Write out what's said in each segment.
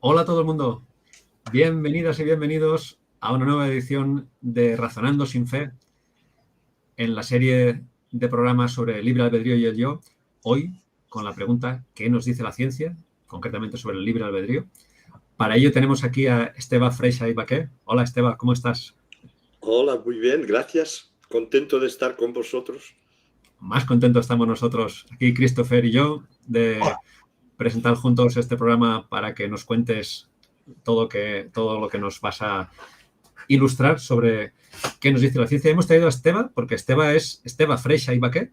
Hola a todo el mundo, bienvenidas y bienvenidos a una nueva edición de Razonando sin Fe en la serie de programas sobre el libre albedrío y el yo. Hoy con la pregunta ¿qué nos dice la ciencia? Concretamente sobre el libre albedrío. Para ello tenemos aquí a Esteba Freixa y Baqué. Hola Esteba, ¿cómo estás? Hola, muy bien, gracias. Contento de estar con vosotros. Más contentos estamos nosotros aquí, Christopher y yo, de Hola. presentar juntos este programa para que nos cuentes todo lo que nos vas a ilustrar sobre qué nos dice la ciencia. Hemos traído a Esteba, porque Esteba Freixa y Baqué,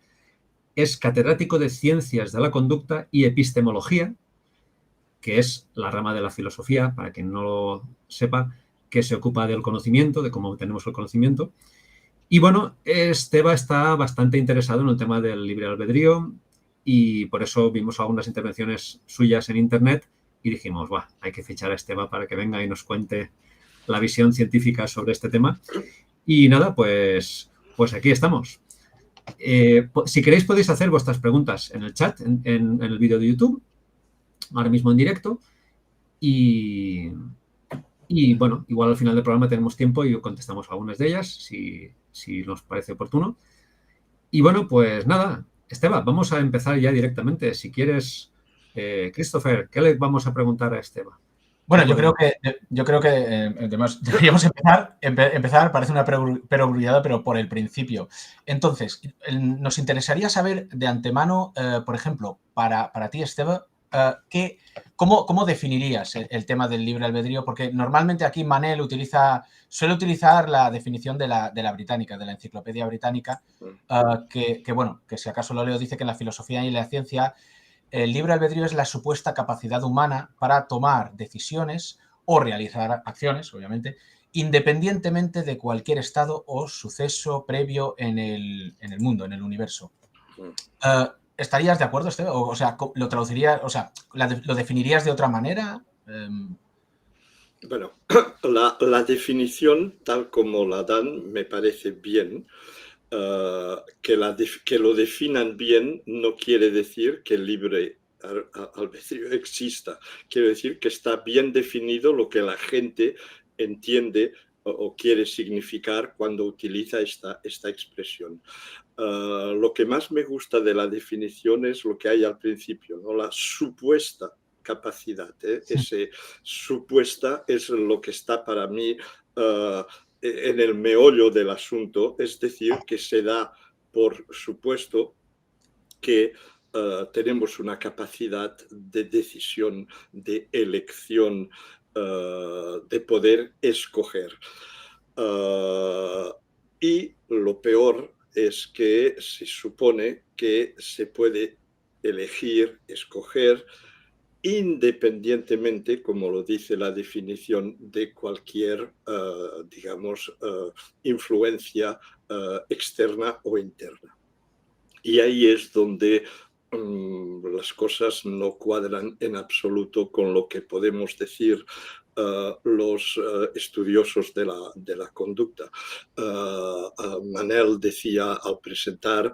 es catedrático de Ciencias de la Conducta y Epistemología, que es la rama de la filosofía, para quien no lo sepa, que se ocupa del conocimiento, de cómo tenemos el conocimiento. Y bueno, Esteba está bastante interesado en el tema del libre albedrío y por eso vimos algunas intervenciones suyas en internet y dijimos, hay que fichar a Esteba para que venga y nos cuente la visión científica sobre este tema. Y nada, pues aquí estamos. Si queréis podéis hacer vuestras preguntas en el chat, en el vídeo de YouTube, ahora mismo en directo. Y bueno, igual al final del programa tenemos tiempo y contestamos algunas de ellas, si nos parece oportuno. Y bueno, pues nada, Esteba, vamos a empezar ya directamente. Si quieres, Christopher, ¿qué le vamos a preguntar a Esteba? Bueno, yo creo que además deberíamos empezar, parece una perogrullada, pero por el principio. Entonces, nos interesaría saber de antemano, por ejemplo, para ti, Esteba, ¿cómo definirías el tema del libre albedrío? Porque normalmente aquí Manel suele utilizar la definición de la británica, de la enciclopedia británica, que si acaso lo leo, dice que en la filosofía y la ciencia el libre albedrío es la supuesta capacidad humana para tomar decisiones o realizar acciones, obviamente, independientemente de cualquier estado o suceso previo en el mundo, en el universo. ¿Estarías de acuerdo, Esteve? O sea, ¿lo traducirías, o sea, lo definirías de otra manera? Bueno, la definición, tal como la dan, me parece bien. Que lo definan bien no quiere decir que el libre albedrío exista. Quiere decir que está bien definido lo que la gente entiende o quiere significar cuando utiliza esta expresión. Lo que más me gusta de la definición es lo que hay al principio, ¿no? La supuesta capacidad. Ese supuesta es lo que está para mí en el meollo del asunto, es decir, que se da por supuesto que tenemos una capacidad de decisión, de elección, de poder escoger. Y lo peor es que se supone que se puede elegir, escoger, independientemente, como lo dice la definición, de cualquier, influencia externa o interna. Y ahí es donde las cosas no cuadran en absoluto con lo que podemos decir los estudiosos de la conducta. Manel decía al presentar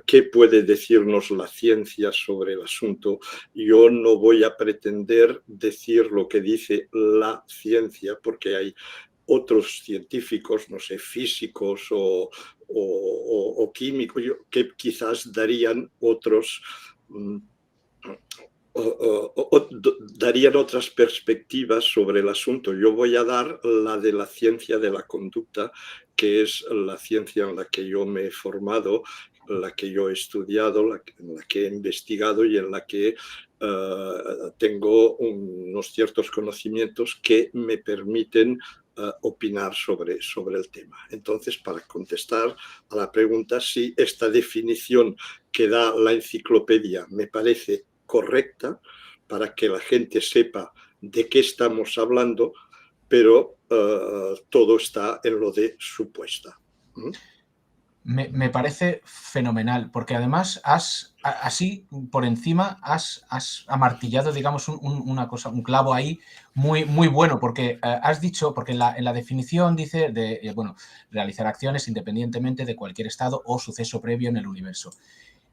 qué puede decirnos la ciencia sobre el asunto. Yo no voy a pretender decir lo que dice la ciencia, porque hay otros científicos, no sé, físicos o químicos, que quizás darían darían otras perspectivas sobre el asunto. Yo voy a dar la de la ciencia de la conducta, que es la ciencia en la que yo me he formado, la que yo he estudiado, en la que he investigado y en la que tengo unos ciertos conocimientos que me permiten opinar sobre el tema. Entonces, para contestar a la pregunta, si esta definición que da la enciclopedia me parece correcta para que la gente sepa de qué estamos hablando, pero todo está en lo de supuesta. Me parece fenomenal, porque además así por encima has amartillado, digamos, un clavo ahí muy, muy bueno, porque has dicho, porque en la definición dice realizar acciones independientemente de cualquier estado o suceso previo en el universo.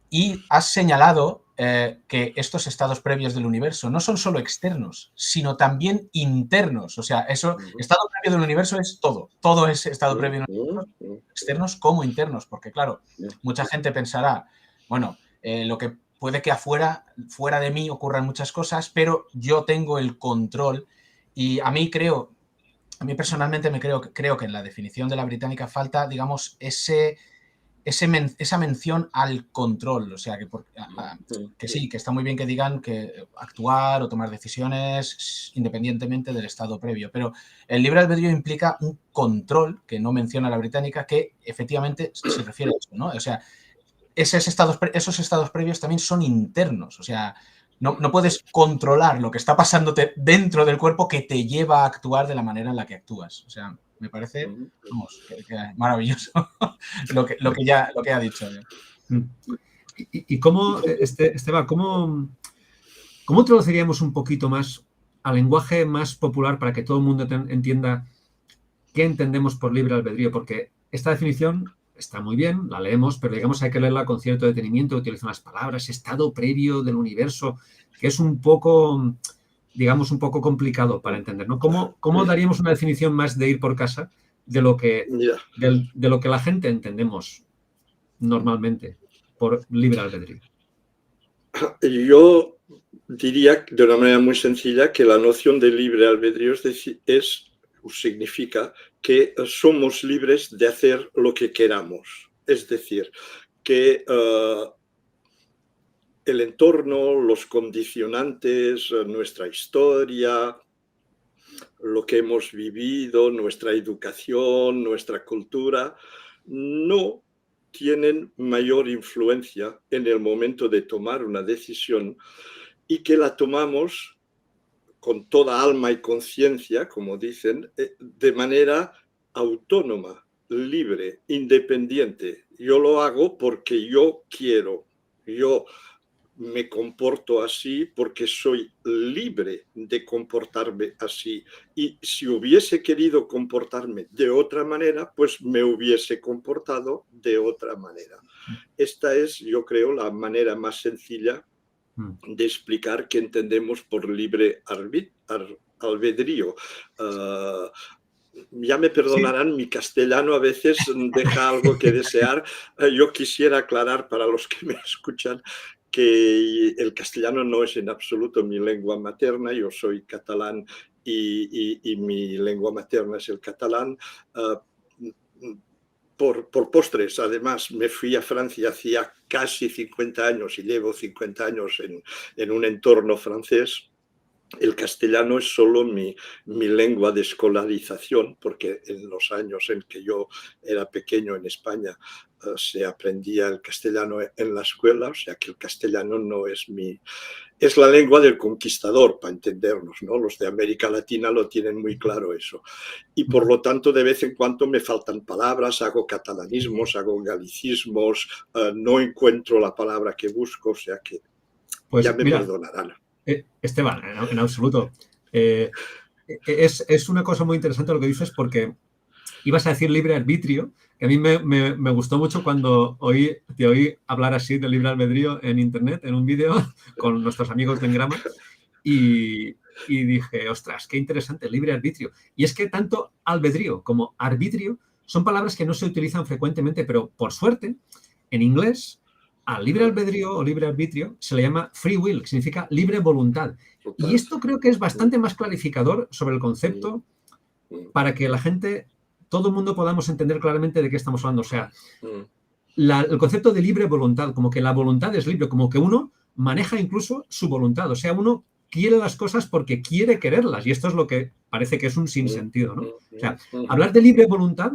Y has señalado que estos estados previos del universo no son solo externos, sino también internos. O sea, eso, estado previo del universo es todo. Todo es estado previo del universo, externos como internos. Porque, claro, mucha gente pensará, bueno, lo que puede que fuera de mí ocurran muchas cosas, pero yo tengo el control. Y a mí personalmente creo que en la definición de la británica falta, digamos, esa mención al control. O sea, que sí, que está muy bien que digan que actuar o tomar decisiones independientemente del estado previo, pero el libre albedrío implica un control que no menciona la británica, que efectivamente se refiere a eso, ¿no? O sea, esos estados previos también son internos. O sea, no puedes controlar lo que está pasándote dentro del cuerpo que te lleva a actuar de la manera en la que actúas. O sea, me parece, vamos, que maravilloso lo que ha dicho. ¿Y cómo, Esteba, cómo traduciríamos un poquito más al lenguaje más popular para que todo el mundo entienda qué entendemos por libre albedrío? Porque esta definición está muy bien, la leemos, pero digamos hay que leerla con cierto detenimiento, utilizan las palabras, estado previo del universo, que es un poco, digamos, un poco complicado para entender, ¿no? ¿Cómo daríamos una definición más de ir por casa de lo que la gente entendemos normalmente por libre albedrío? Yo diría de una manera muy sencilla que la noción de libre albedrío significa que somos libres de hacer lo que queramos. Es decir, que el entorno, los condicionantes, nuestra historia, lo que hemos vivido, nuestra educación, nuestra cultura, no tienen mayor influencia en el momento de tomar una decisión y que la tomamos con toda alma y conciencia, como dicen, de manera autónoma, libre, independiente. Yo lo hago porque yo quiero, yo me comporto así porque soy libre de comportarme así. Y si hubiese querido comportarme de otra manera, pues me hubiese comportado de otra manera. Esta es, yo creo, la manera más sencilla de explicar qué entendemos por libre albedrío. Ya me perdonarán, sí. Mi castellano a veces deja algo que desear. Yo quisiera aclarar para los que me escuchan que el castellano no es en absoluto mi lengua materna. Yo soy catalán y mi lengua materna es el catalán. Por postres, además, me fui a Francia hacía casi 50 años y llevo 50 años en un entorno francés. El castellano es solo mi lengua de escolarización, porque en los años en que yo era pequeño en España se aprendía el castellano en la escuela, o sea que el castellano no es es la lengua del conquistador, para entendernos, ¿no? Los de América Latina lo tienen muy claro eso. Y por lo tanto, de vez en cuando me faltan palabras, hago catalanismos, hago galicismos, no encuentro la palabra que busco, o sea que pues ya me perdonarán. Esteban, en absoluto. Es una cosa muy interesante lo que dices, porque ibas a decir libre arbitrio, que a mí me gustó mucho cuando te oí hablar así de libre albedrío en internet, en un vídeo con nuestros amigos de Engrama, y dije, ostras, qué interesante, libre arbitrio. Y es que tanto albedrío como arbitrio son palabras que no se utilizan frecuentemente, pero por suerte, en inglés, al libre albedrío o libre arbitrio se le llama free will, que significa libre voluntad. Y esto creo que es bastante más clarificador sobre el concepto para que la gente, todo el mundo podamos entender claramente de qué estamos hablando. O sea, el concepto de libre voluntad, como que la voluntad es libre, como que uno maneja incluso su voluntad. O sea, uno quiere las cosas porque quiere quererlas. Y esto es lo que parece que es un sinsentido, ¿no? O sea, hablar de libre voluntad,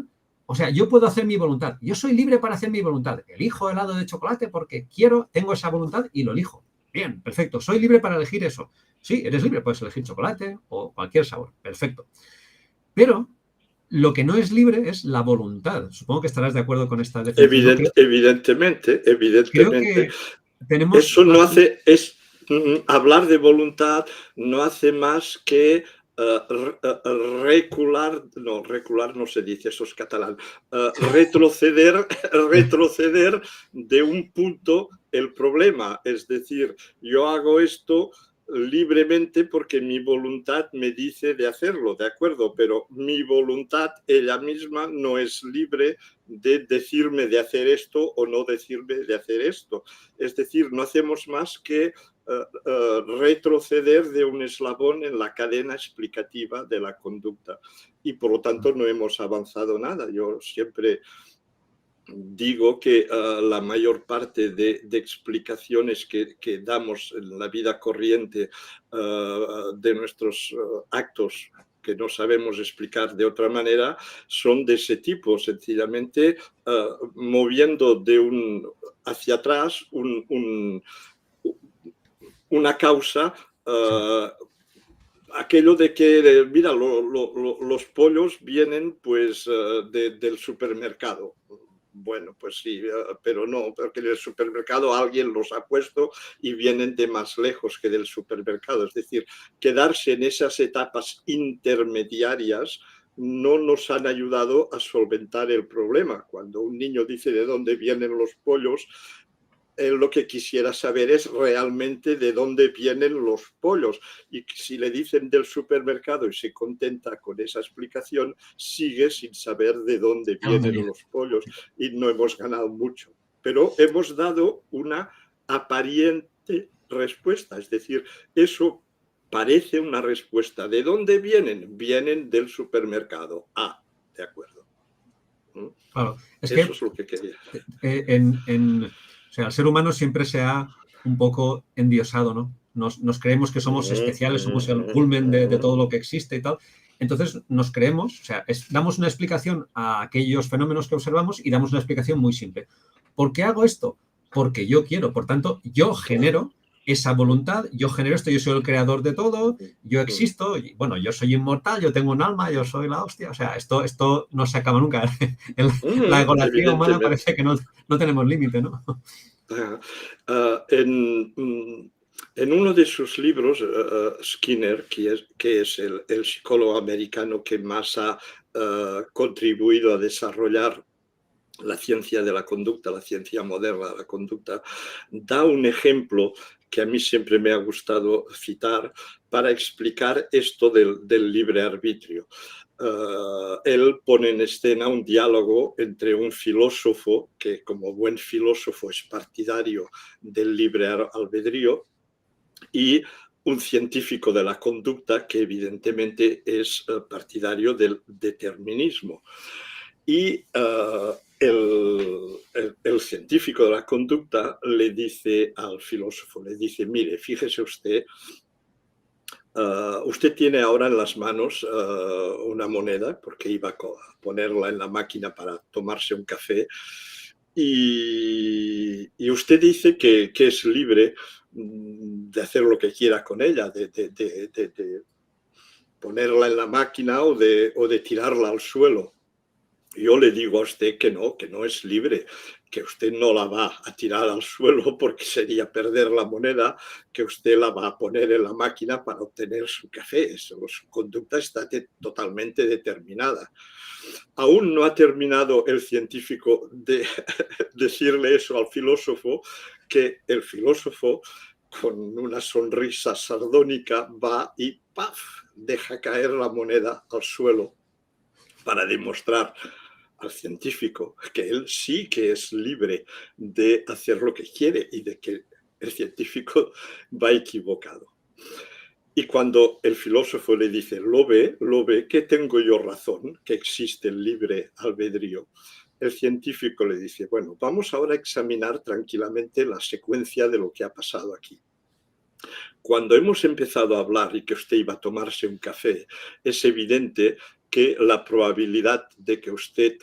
o sea, yo puedo hacer mi voluntad. Yo soy libre para hacer mi voluntad. Elijo helado de chocolate porque tengo esa voluntad y lo elijo. Bien, perfecto. Soy libre para elegir eso. Sí, eres libre. Puedes elegir chocolate o cualquier sabor. Perfecto. Pero lo que no es libre es la voluntad. Supongo que estarás de acuerdo con esta definición. Evidentemente. Creo que tenemos... Eso no hace... hablar de voluntad no hace más que recular no se dice, eso es catalán, retroceder de un punto el problema. Es decir, yo hago esto libremente porque mi voluntad me dice de hacerlo, ¿de acuerdo? Pero mi voluntad ella misma no es libre de decirme de hacer esto o no decirme de hacer esto. Es decir, no hacemos más que retroceder de un eslabón en la cadena explicativa de la conducta y por lo tanto no hemos avanzado nada. Yo siempre digo que la mayor parte de explicaciones que damos en la vida corriente de nuestros actos que no sabemos explicar de otra manera son de ese tipo, sencillamente moviendo hacia atrás una causa. Aquello de que, mira, los pollos vienen pues del supermercado. Bueno, pues sí, pero no, porque en el supermercado alguien los ha puesto y vienen de más lejos que del supermercado. Es decir, quedarse en esas etapas intermediarias no nos han ayudado a solventar el problema. Cuando un niño dice de dónde vienen los pollos, él lo que quisiera saber es realmente de dónde vienen los pollos. Y si le dicen del supermercado y se contenta con esa explicación, sigue sin saber de dónde vienen los pollos y no hemos ganado mucho. Pero hemos dado una aparente respuesta, es decir, eso parece una respuesta. ¿De dónde vienen? Vienen del supermercado. Ah, de acuerdo. Claro, es eso es lo que quería. O sea, el ser humano siempre se ha un poco endiosado, ¿no? Nos creemos que somos especiales, somos el culmen de todo lo que existe y tal. Entonces nos creemos, o sea, damos una explicación a aquellos fenómenos que observamos y damos una explicación muy simple. ¿Por qué hago esto? Porque yo quiero, por tanto, yo genero esa voluntad, yo genero esto, yo soy el creador de todo, yo existo, y, bueno, yo soy inmortal, yo tengo un alma, yo soy la hostia, o sea, esto no se acaba nunca. La egolatría humana parece que no tenemos límite, ¿no? En uno de sus libros, Skinner, que es el psicólogo americano que más ha contribuido a desarrollar la ciencia de la conducta, la ciencia moderna de la conducta, da un ejemplo que a mí siempre me ha gustado citar para explicar esto del libre arbitrio. Él pone en escena un diálogo entre un filósofo que como buen filósofo es partidario del libre albedrío y un científico de la conducta que evidentemente es partidario del determinismo. Y el científico de la conducta le dice al filósofo, le dice, mire, fíjese usted, usted tiene ahora en las manos una moneda, porque iba a ponerla en la máquina para tomarse un café, y usted dice que es libre de hacer lo que quiera con ella, de ponerla en la máquina o de tirarla al suelo. Yo le digo a usted que no es libre, que usted no la va a tirar al suelo porque sería perder la moneda, que usted la va a poner en la máquina para obtener su café. Su conducta está totalmente determinada. Aún no ha terminado el científico de decirle eso al filósofo, que el filósofo, con una sonrisa sardónica, va y ¡paf!, deja caer la moneda al suelo para demostrar al científico que él sí que es libre de hacer lo que quiere y de que el científico va equivocado. Y cuando el filósofo le dice, lo ve, que tengo yo razón, que existe el libre albedrío, el científico le dice, bueno, vamos ahora a examinar tranquilamente la secuencia de lo que ha pasado aquí. Cuando hemos empezado a hablar y que usted iba a tomarse un café, es evidente que la probabilidad de que usted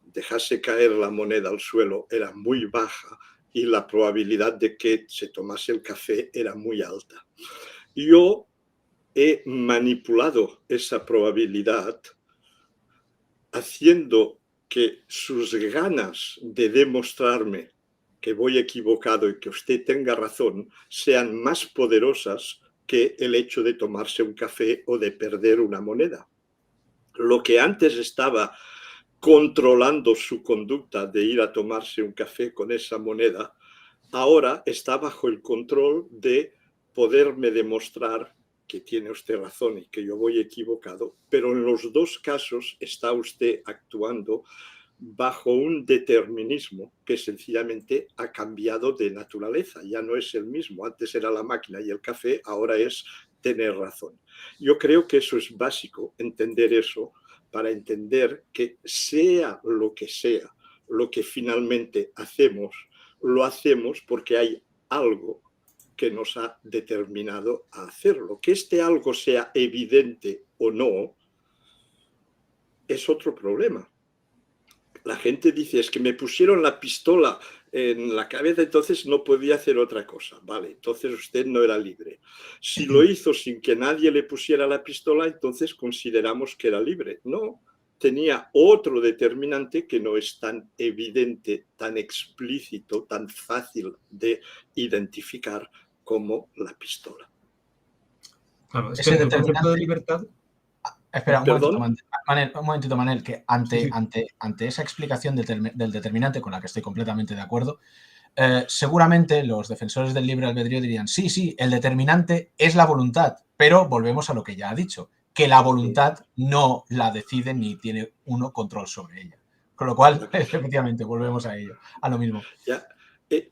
dejase caer la moneda al suelo era muy baja y la probabilidad de que se tomase el café era muy alta. Yo he manipulado esa probabilidad haciendo que sus ganas de demostrarme que voy equivocado y que usted tenga razón sean más poderosas que el hecho de tomarse un café o de perder una moneda. Lo que antes estaba controlando su conducta de ir a tomarse un café con esa moneda, ahora está bajo el control de poderme demostrar que tiene usted razón y que yo voy equivocado, pero en los dos casos está usted actuando bajo un determinismo que sencillamente ha cambiado de naturaleza, ya no es el mismo, antes era la máquina y el café, ahora es tener razón. Yo creo que eso es básico, entender eso, para entender que sea lo que finalmente hacemos, lo hacemos porque hay algo que nos ha determinado a hacerlo. Que este algo sea evidente o no es otro problema. La gente dice, es que me pusieron la pistola en la cabeza, entonces no podía hacer otra cosa. Vale, entonces usted no era libre. Si lo hizo sin que nadie le pusiera la pistola, entonces consideramos que era libre. No, tenía otro determinante que no es tan evidente, tan explícito, tan fácil de identificar como la pistola. Claro, es que Ese el concepto de determinante. libertad. Espera, un ¿Perdón? momentito, Manel, que ante, Sí, sí. ante esa explicación del determinante, con la que estoy completamente de acuerdo, seguramente los defensores del libre albedrío dirían, sí, el determinante es la voluntad, pero volvemos a lo que ya ha dicho, que la voluntad no la decide ni tiene uno control sobre ella. Con lo cual, efectivamente, volvemos a ello, a lo mismo. Ya.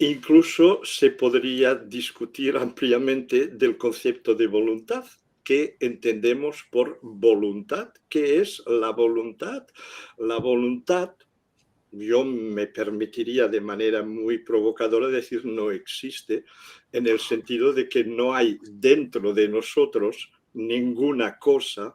Incluso se podría discutir ampliamente del concepto de voluntad. ¿Qué entendemos por voluntad? ¿Qué es la voluntad? La voluntad, yo me permitiría de manera muy provocadora decir no existe, en el sentido de que no hay dentro de nosotros ninguna cosa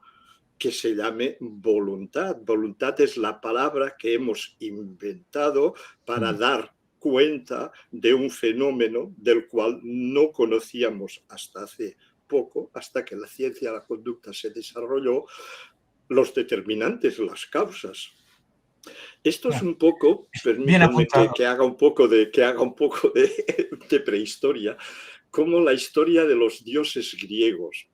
que se llame voluntad. Voluntad es la palabra que hemos inventado para dar cuenta de un fenómeno del cual no conocíamos hasta hace poco, hasta que la ciencia de la conducta se desarrolló, los determinantes, las causas. Esto es un poco, permítanme que haga un poco de prehistoria, como la historia de los dioses griegos.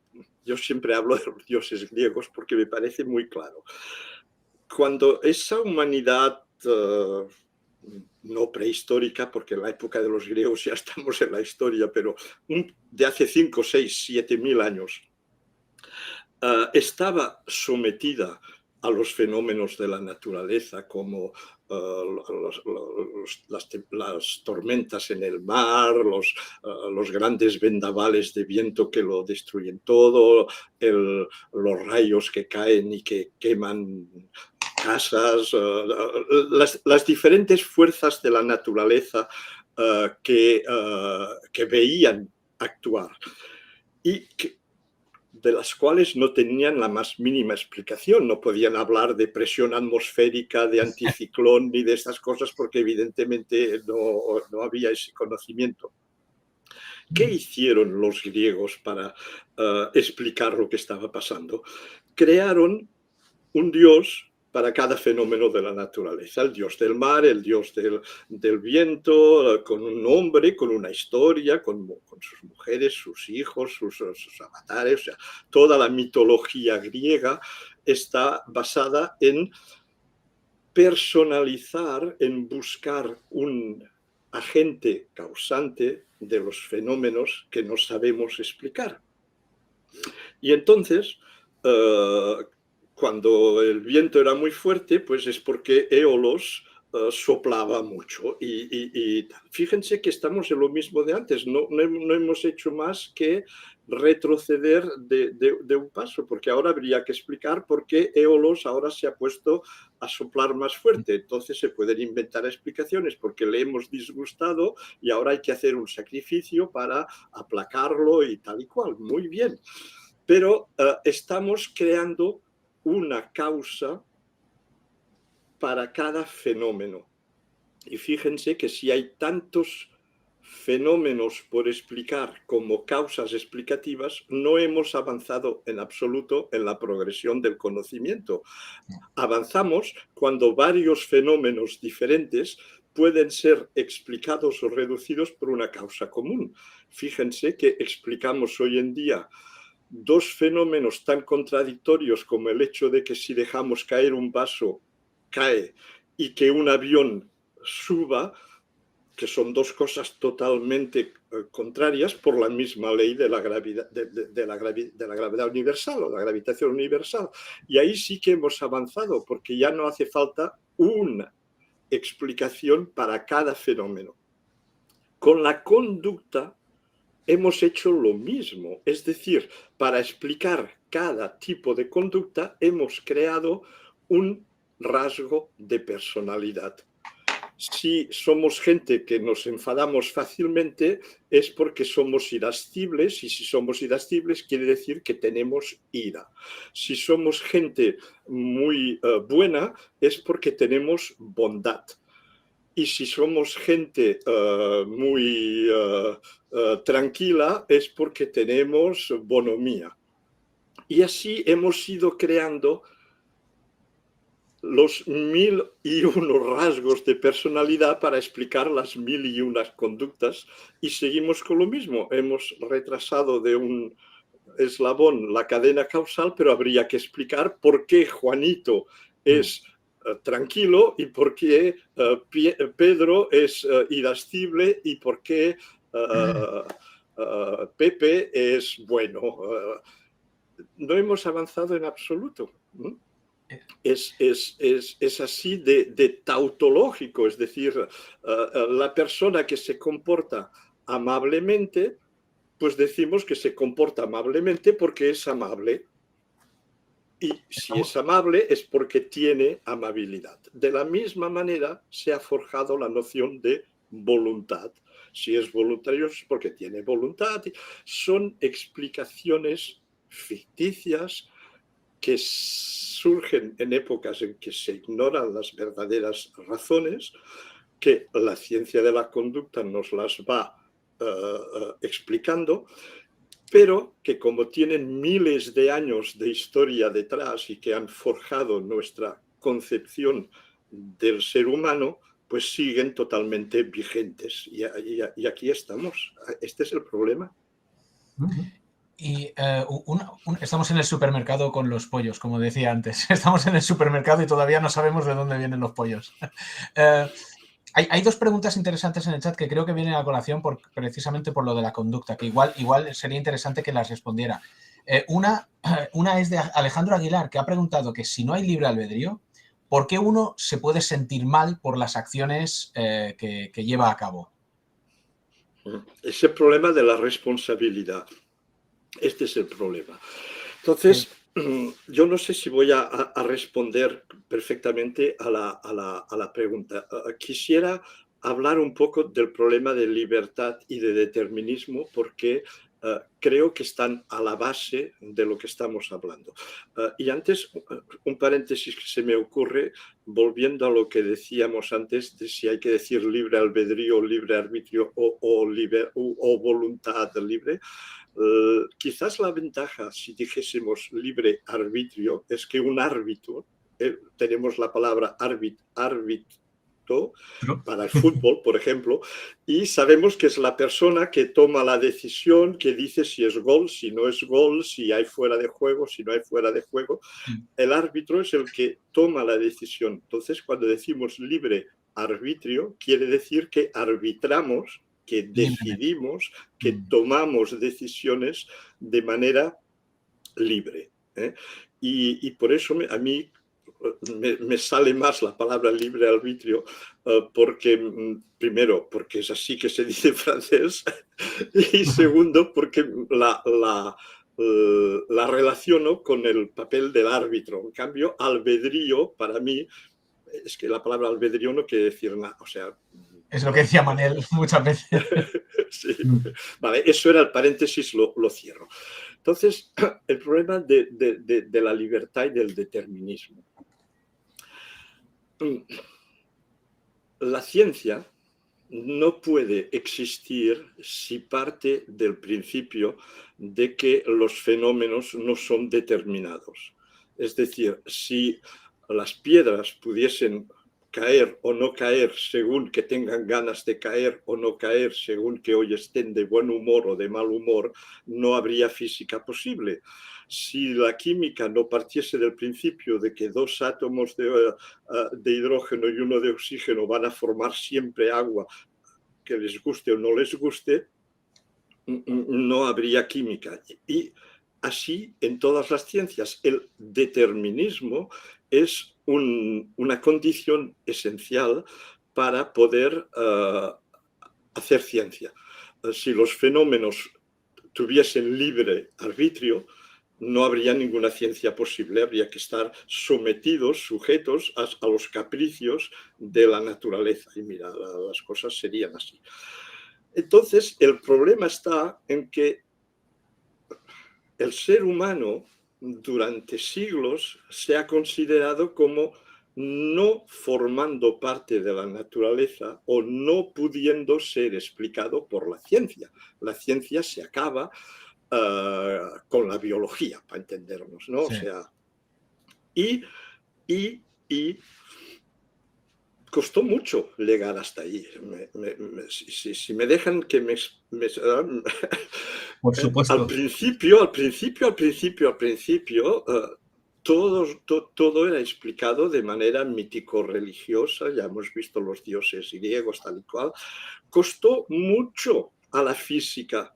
Yo siempre hablo de los dioses griegos porque me parece muy claro. Cuando esa humanidad no prehistórica, porque en la época de los griegos ya estamos en la historia, pero de hace 5, 6, 7 mil años, estaba sometida a los fenómenos de la naturaleza como las tormentas en el mar, los grandes vendavales de viento que lo destruyen todo, los rayos que caen y que queman casas, las diferentes fuerzas de la naturaleza que veían actuar y de las cuales no tenían la más mínima explicación. No podían hablar de presión atmosférica, de anticiclón, ni de estas cosas, porque evidentemente no había ese conocimiento. ¿Qué hicieron los griegos para explicar lo que estaba pasando? Crearon un dios para cada fenómeno de la naturaleza. El dios del mar, el dios del viento, con un nombre, con una historia, con sus mujeres, sus hijos, sus avatares. O sea, toda la mitología griega está basada en personalizar, en buscar un agente causante de los fenómenos que no sabemos explicar. Y entonces, cuando el viento era muy fuerte, pues es porque Éolos soplaba mucho. Y fíjense que estamos en lo mismo de antes, no hemos hecho más que retroceder de un paso, porque ahora habría que explicar por qué Éolos ahora se ha puesto a soplar más fuerte. Entonces se pueden inventar explicaciones porque le hemos disgustado y ahora hay que hacer un sacrificio para aplacarlo y tal y cual. Muy bien. Pero estamos creando una causa para cada fenómeno. Y fíjense que si hay tantos fenómenos por explicar como causas explicativas, no hemos avanzado en absoluto en la progresión del conocimiento. Avanzamos cuando varios fenómenos diferentes pueden ser explicados o reducidos por una causa común. Fíjense que explicamos hoy en día dos fenómenos tan contradictorios como el hecho de que si dejamos caer un vaso, cae, y que un avión suba, que son dos cosas totalmente contrarias por la misma ley de la gravedad, de la gravedad universal o la gravitación universal. Y ahí sí que hemos avanzado, porque ya no hace falta una explicación para cada fenómeno. Con la conducta hemos hecho lo mismo, es decir, para explicar cada tipo de conducta hemos creado un rasgo de personalidad. Si somos gente que nos enfadamos fácilmente es porque somos irascibles, y si somos irascibles quiere decir que tenemos ira. Si somos gente muy buena es porque tenemos bondad. Y si somos gente muy tranquila es porque tenemos bonomía. Y así hemos ido creando los 1001 rasgos de personalidad para explicar las 1001 conductas, y seguimos con lo mismo. Hemos retrasado de un eslabón la cadena causal, pero habría que explicar por qué Juanito es tranquilo y por qué Pedro es irascible y por qué Pepe es bueno. No hemos avanzado en absoluto. Es así de tautológico, es decir, la persona que se comporta amablemente, pues decimos que se comporta amablemente porque es amable. Y si es amable es porque tiene amabilidad. De la misma manera se ha forjado la noción de voluntad. Si es voluntario es porque tiene voluntad. Son explicaciones ficticias que surgen en épocas en que se ignoran las verdaderas razones, que la ciencia de la conducta nos las va explicando, pero que como tienen miles de años de historia detrás y que han forjado nuestra concepción del ser humano, pues siguen totalmente vigentes. Y aquí estamos. Este es el problema. Y estamos en el supermercado con los pollos, como decía antes. Estamos en el supermercado y todavía no sabemos de dónde vienen los pollos. Hay dos preguntas interesantes en el chat que creo que vienen a colación precisamente por lo de la conducta, que igual sería interesante que las respondiera. Una es de Alejandro Aguilar, que ha preguntado que si no hay libre albedrío, ¿por qué uno se puede sentir mal por las acciones que lleva a cabo? Es el problema de la responsabilidad. Este es el problema. Entonces, yo no sé si voy a responder perfectamente a la pregunta. Quisiera hablar un poco del problema de libertad y de determinismo, porque creo que están a la base de lo que estamos hablando. Y antes, un paréntesis que se me ocurre, volviendo a lo que decíamos antes, de si hay que decir libre albedrío, libre arbitrio o voluntad libre. Quizás la ventaja, si dijésemos libre arbitrio, es que un árbitro, tenemos la palabra árbitro para el fútbol, por ejemplo, y sabemos que es la persona que toma la decisión, que dice si es gol, si no es gol, si hay fuera de juego, si no hay fuera de juego. El árbitro es el que toma la decisión. Entonces, cuando decimos libre arbitrio, quiere decir que arbitramos, que decidimos, que tomamos decisiones de manera libre. Y por eso a mí me sale más la palabra libre arbitrio, porque, primero, porque es así que se dice en francés, y segundo, porque la relaciono con el papel del árbitro. En cambio, albedrío, para mí, es que la palabra albedrío no quiere decir nada, o sea... Es lo que decía Manel muchas veces. Sí. Vale, eso era el paréntesis, lo cierro. Entonces, el problema de la libertad y del determinismo. La ciencia no puede existir si parte del principio de que los fenómenos no son determinados. Es decir, si las piedras pudiesen caer o no caer según que tengan ganas de caer o no caer según que hoy estén de buen humor o de mal humor, no habría física posible. Si la química no partiese del principio de que dos átomos de hidrógeno y uno de oxígeno van a formar siempre agua, que les guste o no les guste, no habría química. Y así en todas las ciencias, el determinismo es una condición esencial para poder hacer ciencia. Si los fenómenos tuviesen libre arbitrio, no habría ninguna ciencia posible, habría que estar sometidos, sujetos a los capricios de la naturaleza. Y mira, las cosas serían así. Entonces, el problema está en que el ser humano durante siglos se ha considerado como no formando parte de la naturaleza o no pudiendo ser explicado por la ciencia. La ciencia se acaba con la biología, para entendernos, ¿no? Sí. O sea, y costó mucho llegar hasta ahí. Si me dejan que Por supuesto. Al principio, todo era explicado de manera mítico-religiosa, ya hemos visto los dioses griegos tal y cual. Costó mucho a la física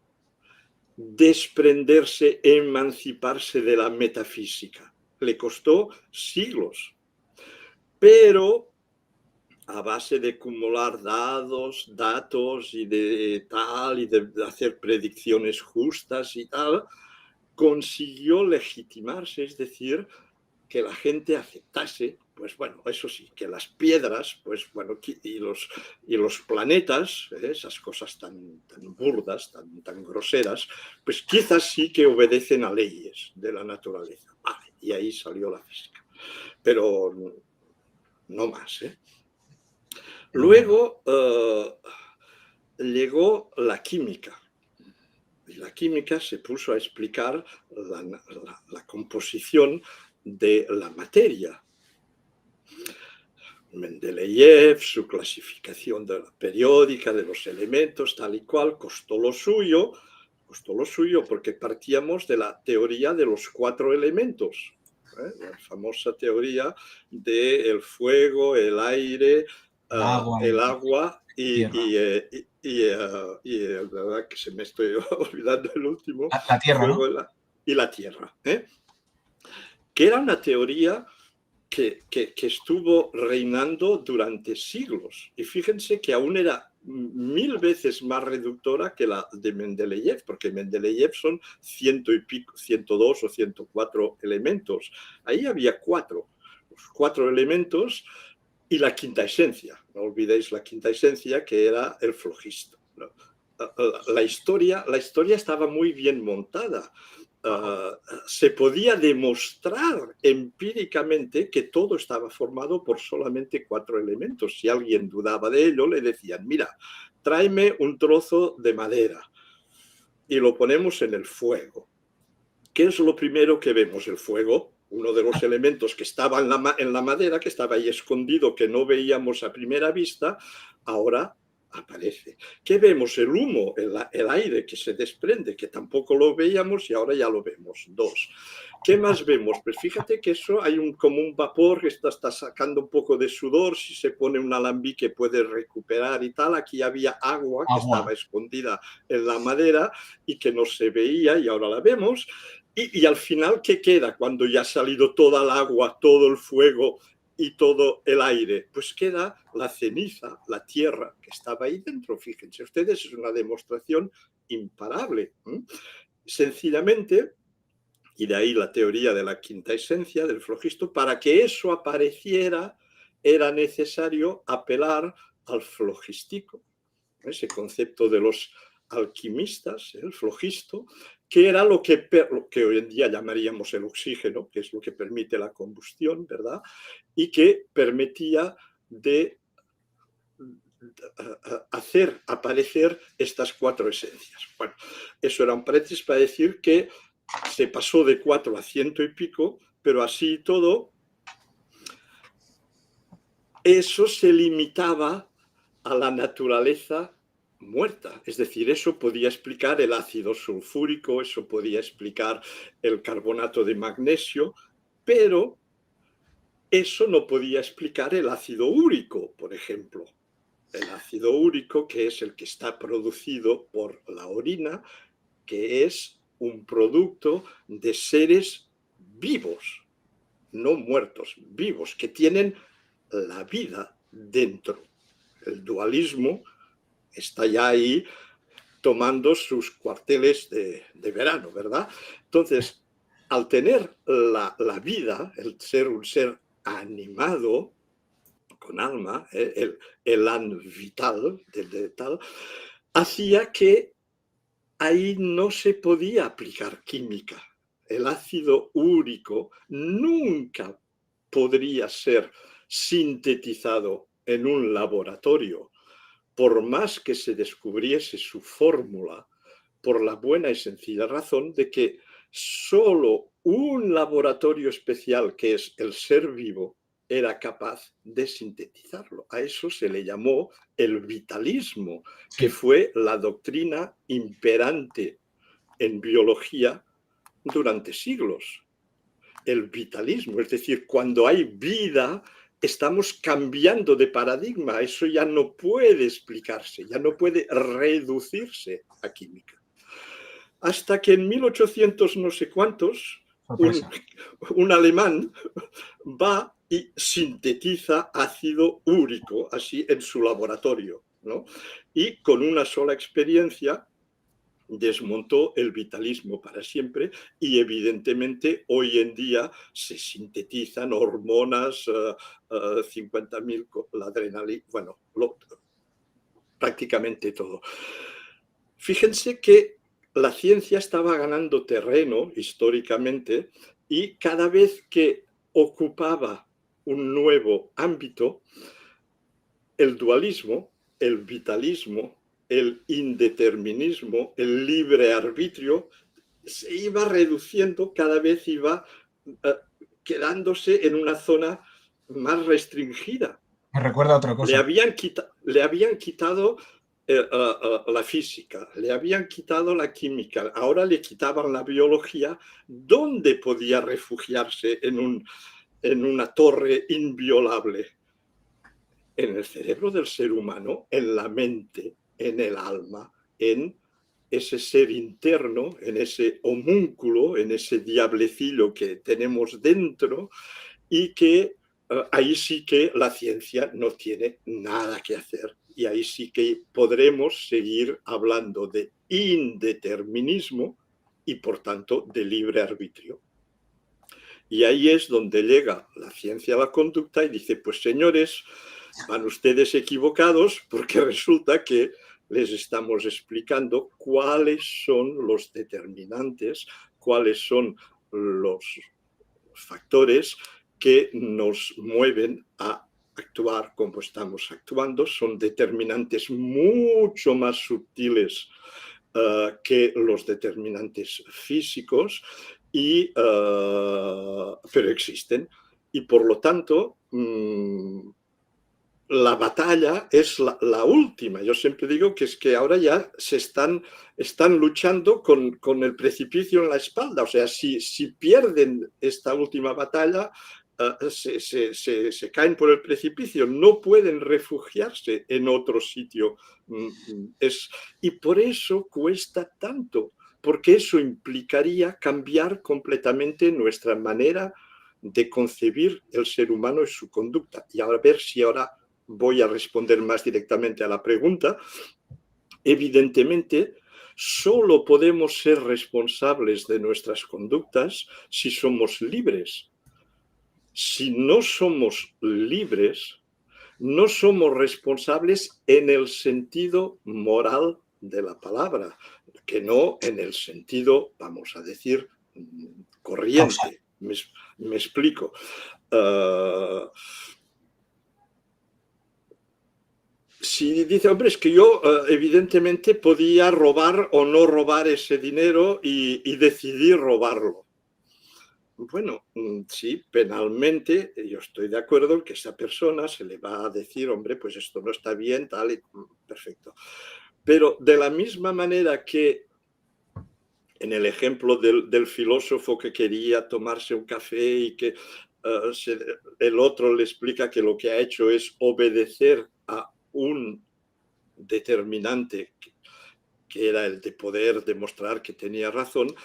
desprenderse, emanciparse de la metafísica. Le costó siglos. Pero a base de acumular datos y de tal, y de hacer predicciones justas y tal, consiguió legitimarse, es decir, que la gente aceptase, pues bueno, eso sí, que las piedras, pues bueno, y los planetas, esas cosas tan burdas, tan groseras, pues quizás sí que obedecen a leyes de la naturaleza. Vale, y ahí salió la física. Pero no más, ¿eh? Luego llegó la química. Y la química se puso a explicar la composición de la materia. Mendeleev, su clasificación periódica de los elementos, tal y cual, costó lo suyo porque partíamos de la teoría de los 4 elementos. La famosa teoría del fuego, el aire, el agua y verdad que se me estoy olvidando el último, la tierra, fuego, ¿no? y la tierra, que era una teoría que estuvo reinando durante siglos. Y fíjense que aún era 1000 veces más reductora que la de Mendeleev, porque Mendeleev son 100 y pico, 102 o 104 elementos. Ahí había 4, los 4 elementos y la quinta esencia. No olvidéis la quinta esencia, que era el flogisto, ¿no? La historia estaba muy bien montada. Se podía demostrar empíricamente que todo estaba formado por solamente 4 elementos. Si alguien dudaba de ello, le decían, mira, tráeme un trozo de madera y lo ponemos en el fuego. ¿Qué es lo primero que vemos? El fuego, uno de los elementos que estaba en la madera, que estaba ahí escondido, que no veíamos a primera vista, ahora aparece. ¿Qué vemos? El humo, el aire que se desprende, que tampoco lo veíamos y ahora ya lo vemos. 2. ¿Qué más vemos? Pues fíjate que eso hay como un vapor que está sacando un poco de sudor, si se pone un alambique puede recuperar y tal. Aquí había agua que estaba escondida en la madera y que no se veía y ahora la vemos. Y al final, ¿qué queda cuando ya ha salido toda el agua, todo el fuego y todo el aire? Pues queda la ceniza, la tierra que estaba ahí dentro. Fíjense ustedes, es una demostración imparable. Sencillamente, y de ahí la teoría de la quinta esencia, del flogisto, para que eso apareciera era necesario apelar al flogistico, ese concepto de los alquimistas, el flogisto, que era lo que hoy en día llamaríamos el oxígeno, que es lo que permite la combustión, ¿verdad? Y que permitía de hacer aparecer estas 4 esencias. Bueno, eso era un paréntesis para decir que se pasó de 4 a 100 y pico, pero así y todo, eso se limitaba a la naturaleza muerta. Es decir, eso podía explicar el ácido sulfúrico, eso podía explicar el carbonato de magnesio, pero eso no podía explicar el ácido úrico, por ejemplo. El ácido úrico, que es el que está producido por la orina, que es un producto de seres vivos, no muertos, vivos, que tienen la vida dentro. El dualismo está ya ahí tomando sus cuarteles de verano, ¿verdad? Entonces, al tener la vida, el ser un ser animado, con alma, el elan vital, de tal, hacía que ahí no se podía aplicar química. El ácido úrico nunca podría ser sintetizado en un laboratorio, por más que se descubriese su fórmula, por la buena y sencilla razón de que solo un laboratorio especial, que es el ser vivo, era capaz de sintetizarlo. A eso se le llamó el vitalismo, Sí. que fue la doctrina imperante en biología durante siglos. El vitalismo, es decir, cuando hay vida, estamos cambiando de paradigma. Eso ya no puede explicarse, ya no puede reducirse a química. Hasta que en 1800 no sé cuántos, un alemán va y sintetiza ácido úrico, así en su laboratorio, ¿no? Y con una sola experiencia desmontó el vitalismo para siempre y evidentemente hoy en día se sintetizan hormonas, 50.000, la adrenalina, bueno, prácticamente todo. Fíjense que la ciencia estaba ganando terreno históricamente y cada vez que ocupaba un nuevo ámbito, el dualismo, el vitalismo, el indeterminismo, el libre arbitrio, se iba reduciendo, cada vez iba quedándose en una zona más restringida. Me recuerda a otra cosa. Le habían quitado la física, le habían quitado la química, ahora le quitaban la biología. ¿Dónde podía refugiarse en una torre inviolable? En el cerebro del ser humano, en la mente, en el alma, en ese ser interno, en ese homúnculo, en ese diablecillo que tenemos dentro y que ahí sí que la ciencia no tiene nada que hacer y ahí sí que podremos seguir hablando de indeterminismo y por tanto de libre arbitrio. Y ahí es donde llega la ciencia a la conducta y dice, pues señores, van ustedes equivocados porque resulta que les estamos explicando cuáles son los determinantes, cuáles son los factores que nos mueven a actuar como estamos actuando. Son determinantes mucho más sutiles que los determinantes físicos, pero existen. Y por lo tanto, la batalla es la última. Yo siempre digo que es que ahora ya se están luchando con el precipicio en la espalda. O sea, si pierden esta última batalla, se caen por el precipicio, no pueden refugiarse en otro sitio. Y por eso cuesta tanto, porque eso implicaría cambiar completamente nuestra manera de concebir el ser humano y su conducta. Y a ver si ahora voy a responder más directamente a la pregunta. Evidentemente, solo podemos ser responsables de nuestras conductas si somos libres. Si no somos libres, no somos responsables en el sentido moral de la palabra, que no en el sentido, vamos a decir, corriente. Me explico. Si dice, hombre, es que yo evidentemente podía robar o no robar ese dinero y decidir robarlo. Bueno, sí, penalmente yo estoy de acuerdo en que esa persona se le va a decir, hombre, pues esto no está bien, tal, y perfecto. Pero de la misma manera que en el ejemplo del filósofo que quería tomarse un café y que el otro le explica que lo que ha hecho es obedecer a un determinante que era el de poder demostrar que tenía razón,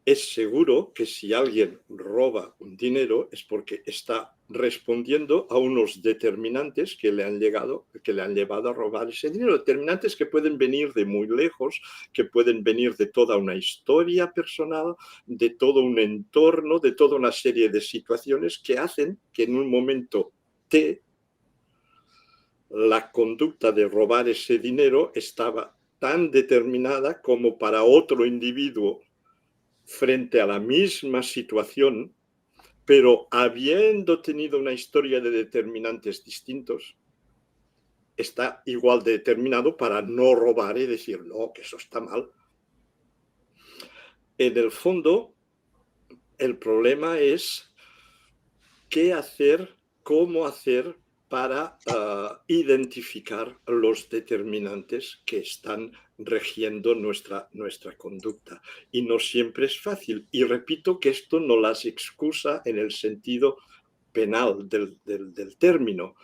es seguro que si alguien roba un dinero es porque está respondiendo a unos determinantes que le han llevado a robar ese dinero. Determinantes que pueden venir de muy lejos, que pueden venir de toda una historia personal, de todo un entorno, de toda una serie de situaciones que hacen que en un momento T la conducta de robar ese dinero estaba tan determinada como para otro individuo frente a la misma situación, pero habiendo tenido una historia de determinantes distintos, está igual de determinado para no robar y decir, no, que eso está mal. En el fondo, el problema es qué hacer, cómo hacer para identificar los determinantes que están regiendo nuestra conducta. Y no siempre es fácil. Y repito que esto no las excusa en el sentido penal del término.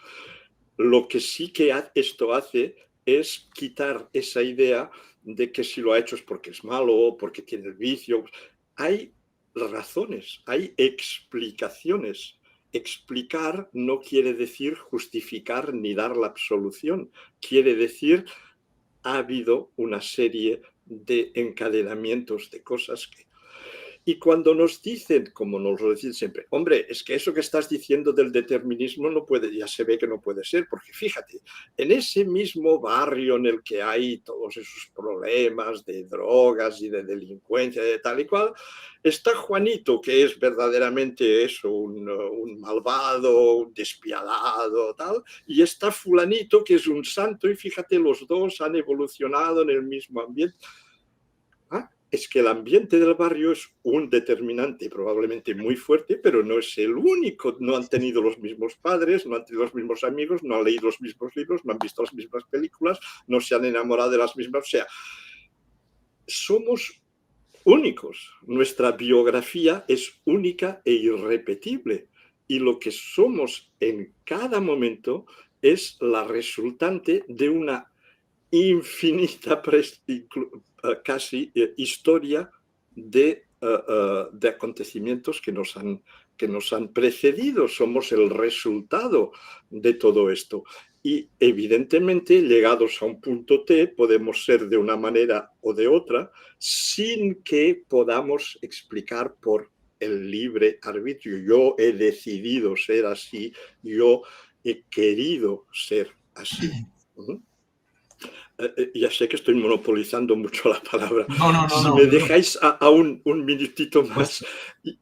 Lo que sí que esto hace es quitar esa idea de que si lo ha hecho es porque es malo, porque tiene el vicio. Hay razones, hay explicaciones. Explicar no quiere decir justificar ni dar la absolución. Quiere decir ha habido una serie de encadenamientos de cosas que... Y cuando nos dicen, como nos lo dicen siempre, hombre, es que eso que estás diciendo del determinismo no puede, ya se ve que no puede ser, porque fíjate, en ese mismo barrio en el que hay todos esos problemas de drogas y de delincuencia de tal y cual, está Juanito, que es verdaderamente eso, un malvado, un despiadado, tal, y está fulanito, que es un santo, y fíjate, los dos han evolucionado en el mismo ambiente. Es que el ambiente del barrio es un determinante probablemente muy fuerte, pero no es el único. No han tenido los mismos padres, no han tenido los mismos amigos, no han leído los mismos libros, no han visto las mismas películas, no se han enamorado de las mismas. O sea, somos únicos. Nuestra biografía es única e irrepetible. Y lo que somos en cada momento es la resultante de una infinita, casi historia de acontecimientos que nos han precedido. Somos el resultado de todo esto. Y evidentemente, llegados a un punto T, podemos ser de una manera o de otra, sin que podamos explicar por el libre arbitrio. Yo he decidido ser así, yo he querido ser así. Ya sé que estoy monopolizando mucho la palabra. Si me dejáis a un minutito más,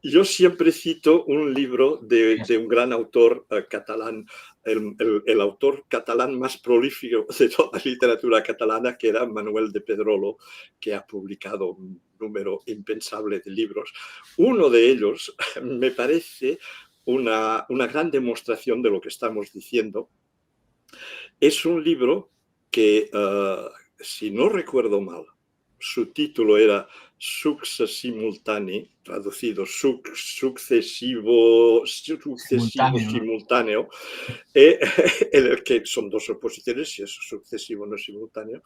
yo siempre cito un libro de un gran autor catalán, el autor catalán más prolífico de toda la literatura catalana, que era Manuel de Pedrolo, que ha publicado un número impensable de libros. Uno de ellos me parece una gran demostración de lo que estamos diciendo. Es un libro que, si no recuerdo mal, su título era Succe Simultanei, traducido sucesivo simultáneo, en el que son dos oposiciones, si es sucesivo o no simultáneo,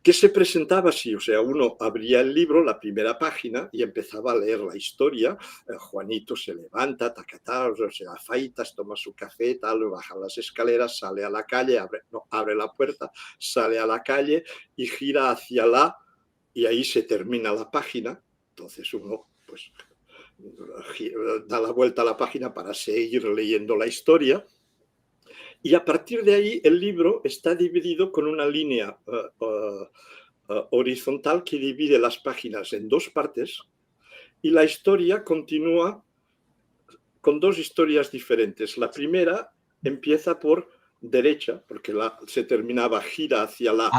que se presentaba así, o sea, uno abría el libro, la primera página, y empezaba a leer la historia. Juanito se levanta, tacatá, se afeitas, toma su café, tal, baja las escaleras, sale a la calle, abre la puerta, sale a la calle y gira hacia y ahí se termina la página. Entonces uno, pues, da la vuelta a la página para seguir leyendo la historia. Y a partir de ahí el libro está dividido con una línea horizontal que divide las páginas en dos partes, y la historia continúa con dos historias diferentes. La primera empieza por derecha, porque se terminaba, gira hacia la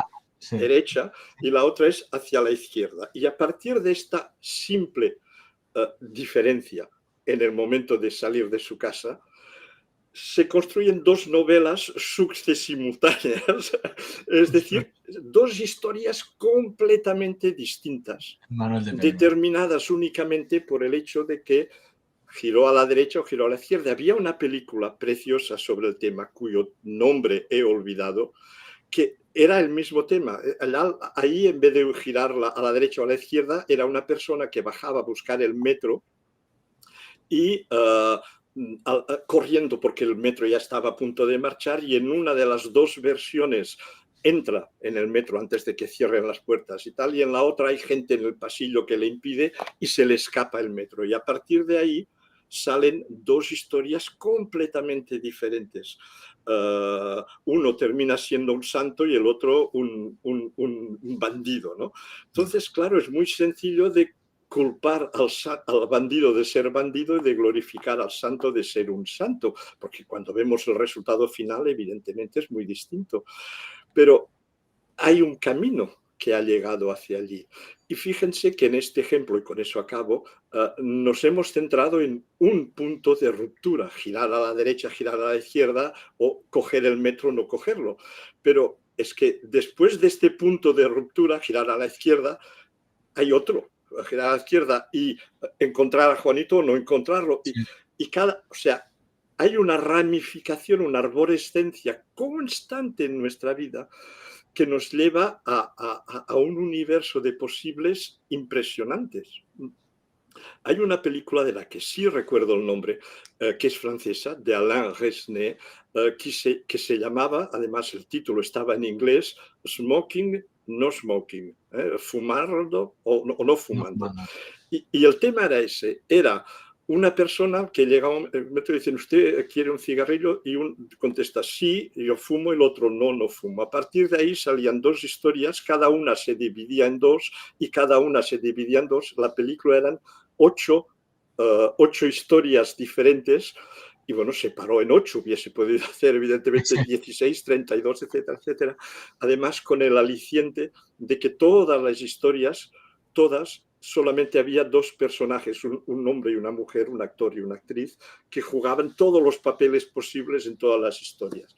derecha, y la otra es hacia la izquierda. Y a partir de esta simple diferencia en el momento de salir de su casa, se construyen dos novelas succesimultáneas, es decir, dos historias completamente distintas, Manuel de Pedro. determinadas únicamente por el hecho de que giró a la derecha o giró a la izquierda. Había una película preciosa sobre el tema, cuyo nombre he olvidado, que era el mismo tema. Ahí, en vez de girar a la derecha o a la izquierda, era una persona que bajaba a buscar el metro y corriendo porque el metro ya estaba a punto de marchar, y en una de las dos versiones entra en el metro antes de que cierren las puertas y tal, y en la otra hay gente en el pasillo que le impide y se le escapa el metro. Y a partir de ahí salen dos historias completamente diferentes. Uno termina siendo un santo y el otro un bandido, ¿no? Entonces, claro, es muy sencillo de culpar al bandido de ser bandido y de glorificar al santo de ser un santo, porque cuando vemos el resultado final, evidentemente es muy distinto. Pero hay un camino que ha llegado hacia allí. Y fíjense que en este ejemplo, y con eso acabo, nos hemos centrado en un punto de ruptura, girar a la derecha, girar a la izquierda, o coger el metro o no cogerlo. Pero es que después de este punto de ruptura, girar a la izquierda, hay otro, girar a la izquierda y encontrar a Juanito o no encontrarlo. Y o sea, hay una ramificación, una arborescencia constante en nuestra vida que nos lleva a un universo de posibles impresionantes. Hay una película de la que sí recuerdo el nombre, que es francesa, de Alain Resnais, que se llamaba, además el título estaba en inglés, Smoking, No Smoking, fumando o no fumando. Y el tema era ese, era una persona que llega a un metro y dice, ¿usted quiere un cigarrillo? Y contesta, sí, yo fumo, y el otro, no fumo. A partir de ahí salían dos historias, cada una se dividía en dos, y cada una se dividía en dos. La película eran 8 historias diferentes, y bueno, se paró en 8, hubiese podido hacer evidentemente 16, 32, etcétera, etcétera. Además, con el aliciente de que todas las historias, todas, solamente había dos personajes, un hombre y una mujer, un actor y una actriz, que jugaban todos los papeles posibles en todas las historias.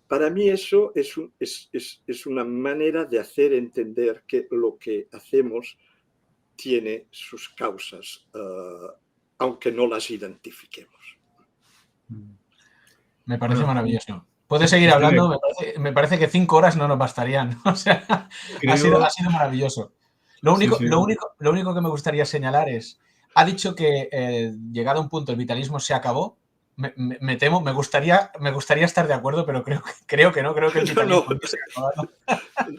Para mí eso es una manera de hacer entender que lo que hacemos tiene sus causas, aunque no las identifiquemos. Me parece maravilloso. Puedes seguir hablando, me parece que 5 horas no nos bastarían. O sea, ha sido maravilloso. Lo único que me gustaría señalar es, ha dicho que llegado a un punto el vitalismo se acabó. Me temo, me gustaría estar de acuerdo, pero creo que no, creo que el vitalismo no se ha acabado.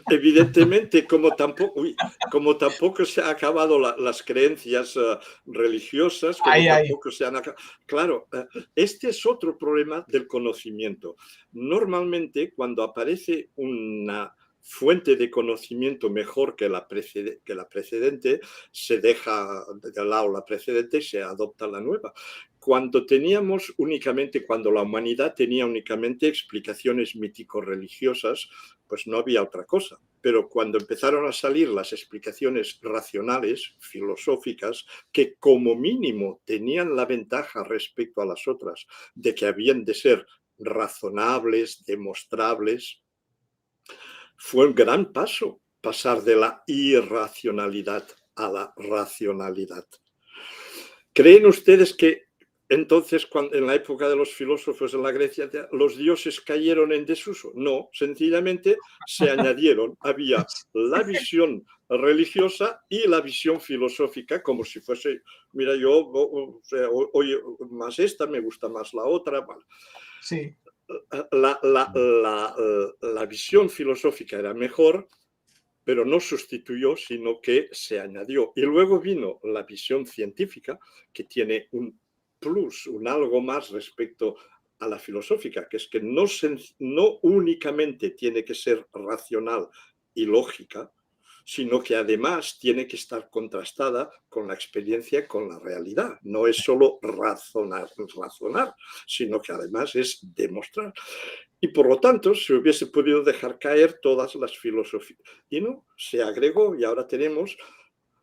Evidentemente, como tampoco se han acabado las creencias religiosas, como tampoco se han acabado. Claro, este es otro problema del conocimiento. Normalmente, cuando aparece una fuente de conocimiento mejor que la precedente, se deja de lado la precedente y se adopta la nueva. Cuando la humanidad tenía únicamente explicaciones mítico-religiosas, pues no había otra cosa. Pero cuando empezaron a salir las explicaciones racionales, filosóficas, que como mínimo tenían la ventaja respecto a las otras de que habían de ser razonables, demostrables, fue un gran paso pasar de la irracionalidad a la racionalidad. ¿Creen ustedes que entonces, en la época de los filósofos en la Grecia, los dioses cayeron en desuso? No, sencillamente se añadieron. Había la visión religiosa y la visión filosófica, como si fuese, mira, yo oye más esta, me gusta más la otra. Bueno. Sí. La visión filosófica era mejor, pero no sustituyó, sino que se añadió. Y luego vino la visión científica, que tiene un plus, un algo más respecto a la filosófica, que es que no únicamente tiene que ser racional y lógica, sino que además tiene que estar contrastada con la experiencia, con la realidad. No es solo razonar, sino que además es demostrar. Y por lo tanto, se hubiese podido dejar caer todas las filosofías. Y no, se agregó, y ahora tenemos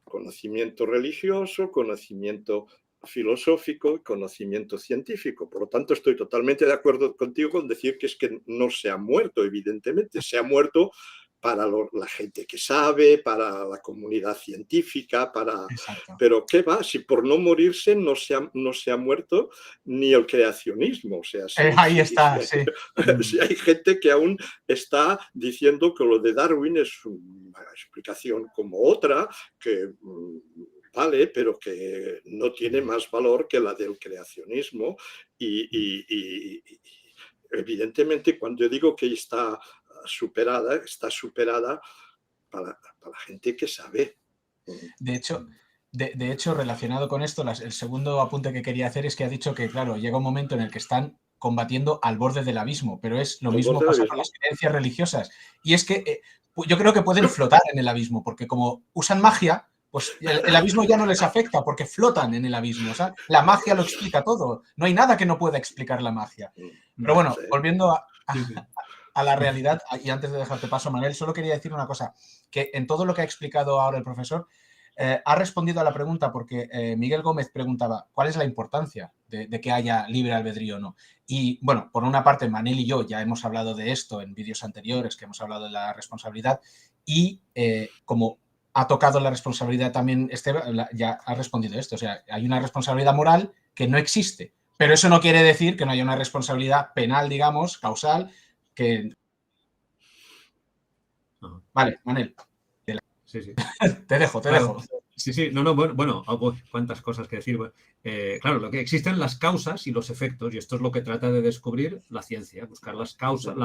conocimiento religioso, conocimiento filosófico y conocimiento científico. Por lo tanto, estoy totalmente de acuerdo contigo con decir que es que no se ha muerto, evidentemente. Se ha muerto para la gente que sabe, para la comunidad científica, Exacto. pero ¿qué va? Si por no morirse no se ha muerto ni el creacionismo. O sea, Ahí está, sí. si hay gente que aún está diciendo que lo de Darwin es una explicación como otra, que vale, pero que no tiene más valor que la del creacionismo. Y evidentemente, cuando yo digo que está superada para la gente que sabe. De hecho, relacionado con esto, el segundo apunte que quería hacer es que ha dicho que, claro, llega un momento en el que están combatiendo al borde del abismo, pero es lo mismo pasa con las creencias religiosas. Y es que yo creo que pueden flotar en el abismo, porque como usan magia, pues el abismo ya no les afecta, porque flotan en el abismo. O sea, la magia lo explica todo. No hay nada que no pueda explicar la magia. Pero bueno, volviendo a la realidad, y antes de dejarte paso, Manuel, solo quería decir una cosa, que en todo lo que ha explicado ahora el profesor, ha respondido a la pregunta porque Miguel Gómez preguntaba cuál es la importancia de que haya libre albedrío o no. Y bueno, por una parte, Manel y yo ya hemos hablado de esto en vídeos anteriores, que hemos hablado de la responsabilidad, y como ha tocado la responsabilidad también Esteban, ya ha respondido esto. O sea, hay una responsabilidad moral que no existe, pero eso no quiere decir que no haya una responsabilidad penal, digamos, causal, que... Vale, Manel. Sí, sí. Te dejo. Sí, no, bueno, cuántas cosas que decir. Claro, lo que existen las causas y los efectos, y esto es lo que trata de descubrir la ciencia, buscar las causas,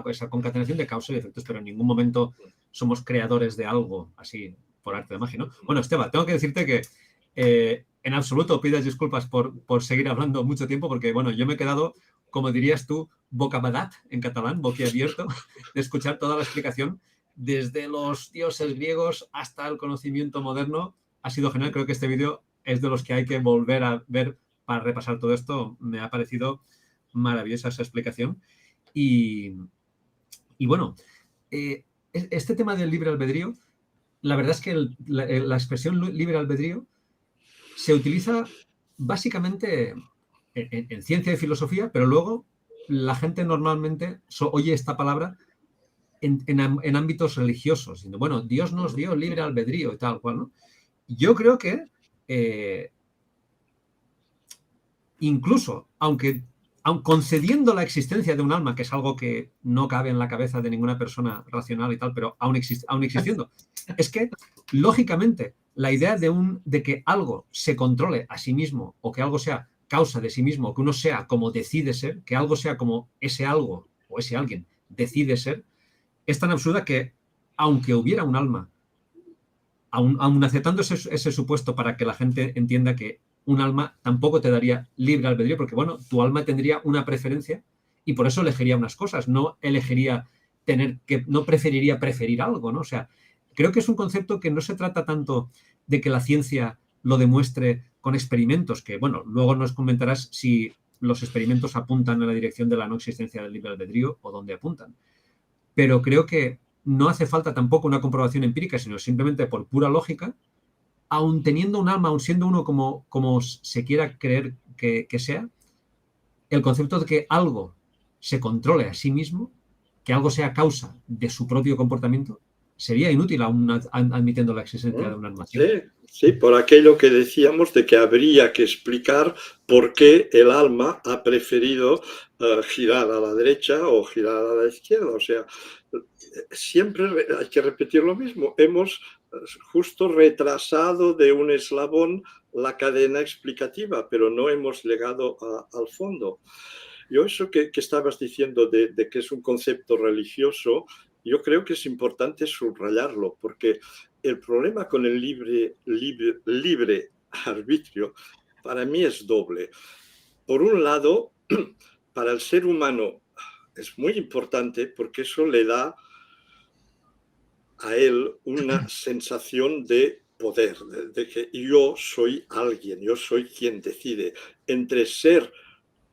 esa concatenación de causas y efectos, pero en ningún momento somos creadores de algo así por arte de magia, ¿no? Bueno, Esteban, tengo que decirte que en absoluto pidas disculpas por seguir hablando mucho tiempo, porque, bueno, yo me he quedado, como dirías tú, bocabadat en catalán, boquiabierto, de escuchar toda la explicación desde los dioses griegos hasta el conocimiento moderno. Ha sido genial. Creo que este vídeo es de los que hay que volver a ver para repasar todo esto. Me ha parecido maravillosa esa explicación. Y bueno, este tema del libre albedrío, la verdad es que la expresión libre albedrío se utiliza básicamente en ciencia y filosofía, pero luego la gente normalmente oye esta palabra en ámbitos religiosos, diciendo, bueno, Dios nos dio libre albedrío y tal cual, ¿no? Yo creo que incluso, aunque concediendo la existencia de un alma, que es algo que no cabe en la cabeza de ninguna persona racional y tal, pero aún existiendo, es que, lógicamente, la idea de que algo se controle a sí mismo o que algo sea causa de sí mismo, que uno sea como decide ser, que algo sea como ese algo o ese alguien decide ser, es tan absurda que, aunque hubiera un alma, aun aceptando ese supuesto para que la gente entienda que un alma tampoco te daría libre albedrío, porque, bueno, tu alma tendría una preferencia y por eso elegiría unas cosas, no preferiría preferir algo, ¿no? O sea, creo que es un concepto que no se trata tanto de que la ciencia lo demuestre con experimentos, que, bueno, luego nos comentarás si los experimentos apuntan en la dirección de la no existencia del libre albedrío o dónde apuntan. Pero creo que no hace falta tampoco una comprobación empírica, sino simplemente por pura lógica, aun teniendo un alma, aun siendo uno como se quiera creer que sea, el concepto de que algo se controle a sí mismo, que algo sea causa de su propio comportamiento, sería inútil aún admitiendo la existencia de un alma. Sí, por aquello que decíamos de que habría que explicar por qué el alma ha preferido girar a la derecha o girar a la izquierda. O sea, siempre hay que repetir lo mismo. Hemos justo retrasado de un eslabón la cadena explicativa, pero no hemos llegado al fondo. Yo eso que estabas diciendo de que es un concepto religioso, yo creo que es importante subrayarlo, porque el problema con el libre arbitrio para mí es doble. Por un lado, para el ser humano es muy importante porque eso le da a él una sensación de poder, de que yo soy alguien, yo soy quien decide. Entre ser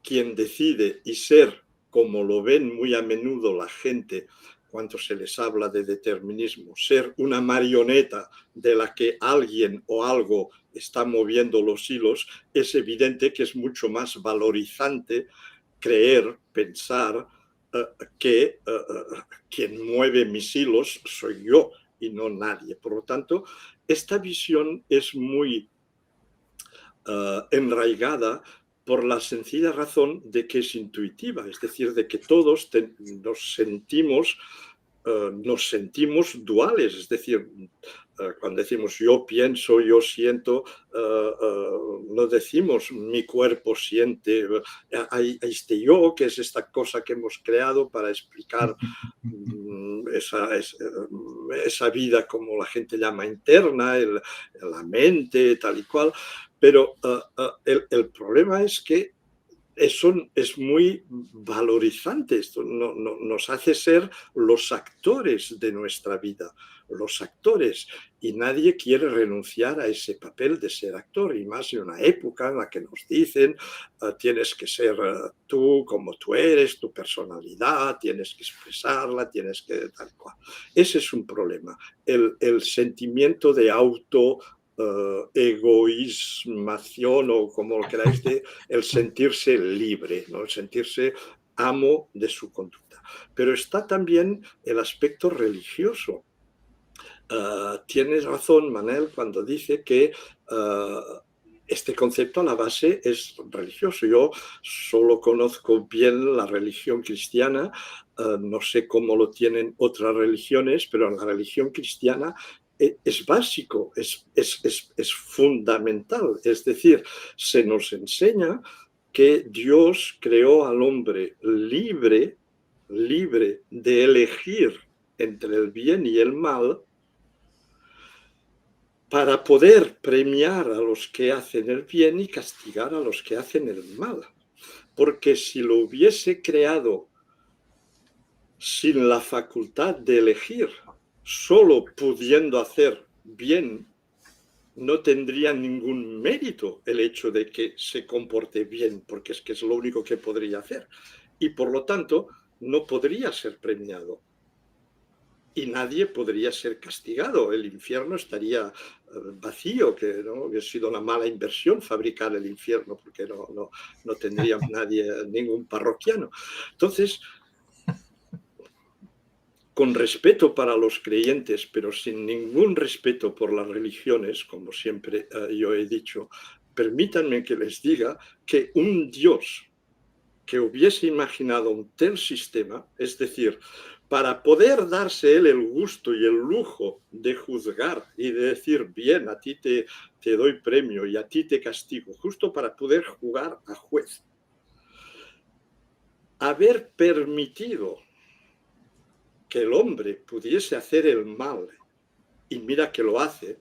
quien decide y ser, como lo ven muy a menudo la gente, cuando se les habla de determinismo, ser una marioneta de la que alguien o algo está moviendo los hilos, es evidente que es mucho más valorizante creer, pensar que quien mueve mis hilos soy yo y no nadie. Por lo tanto, esta visión es muy enraigada por la sencilla razón de que es intuitiva, es decir, de que todos nos sentimos duales, es decir, cuando decimos yo pienso, yo siento, no decimos mi cuerpo siente, hay este yo, que es esta cosa que hemos creado para explicar esa vida, como la gente llama interna, la mente, tal y cual, pero el problema es que es muy valorizante, esto nos hace ser los actores de nuestra vida, los actores, y nadie quiere renunciar a ese papel de ser actor, y más en una época en la que nos dicen tienes que ser tú como tú eres, tu personalidad, tienes que expresarla, tienes que tal cual. Ese es un problema, el sentimiento de egoísmación o como lo queráis, el sentirse libre, ¿no? El sentirse amo de su conducta. Pero está también el aspecto religioso. Tienes razón, Manel, cuando dice que este concepto a la base es religioso. Yo solo conozco bien la religión cristiana, no sé cómo lo tienen otras religiones, pero en la religión cristiana es básico, es fundamental. Es decir, se nos enseña que Dios creó al hombre libre de elegir entre el bien y el mal, para poder premiar a los que hacen el bien y castigar a los que hacen el mal. Porque si lo hubiese creado sin la facultad de elegir, solo pudiendo hacer bien, no tendría ningún mérito el hecho de que se comporte bien, porque es que es lo único que podría hacer. Y por lo tanto, no podría ser premiado. Y nadie podría ser castigado. El infierno estaría vacío, que no hubiera sido una mala inversión fabricar el infierno, porque no tendría nadie, ningún parroquiano. Entonces, con respeto para los creyentes, pero sin ningún respeto por las religiones, como siempre yo he dicho, permítanme que les diga que un Dios que hubiese imaginado un tal sistema, es decir, para poder darse él el gusto y el lujo de juzgar y de decir, bien, a ti te doy premio y a ti te castigo, justo para poder jugar a juez, haber permitido que el hombre pudiese hacer el mal, y mira que lo hace,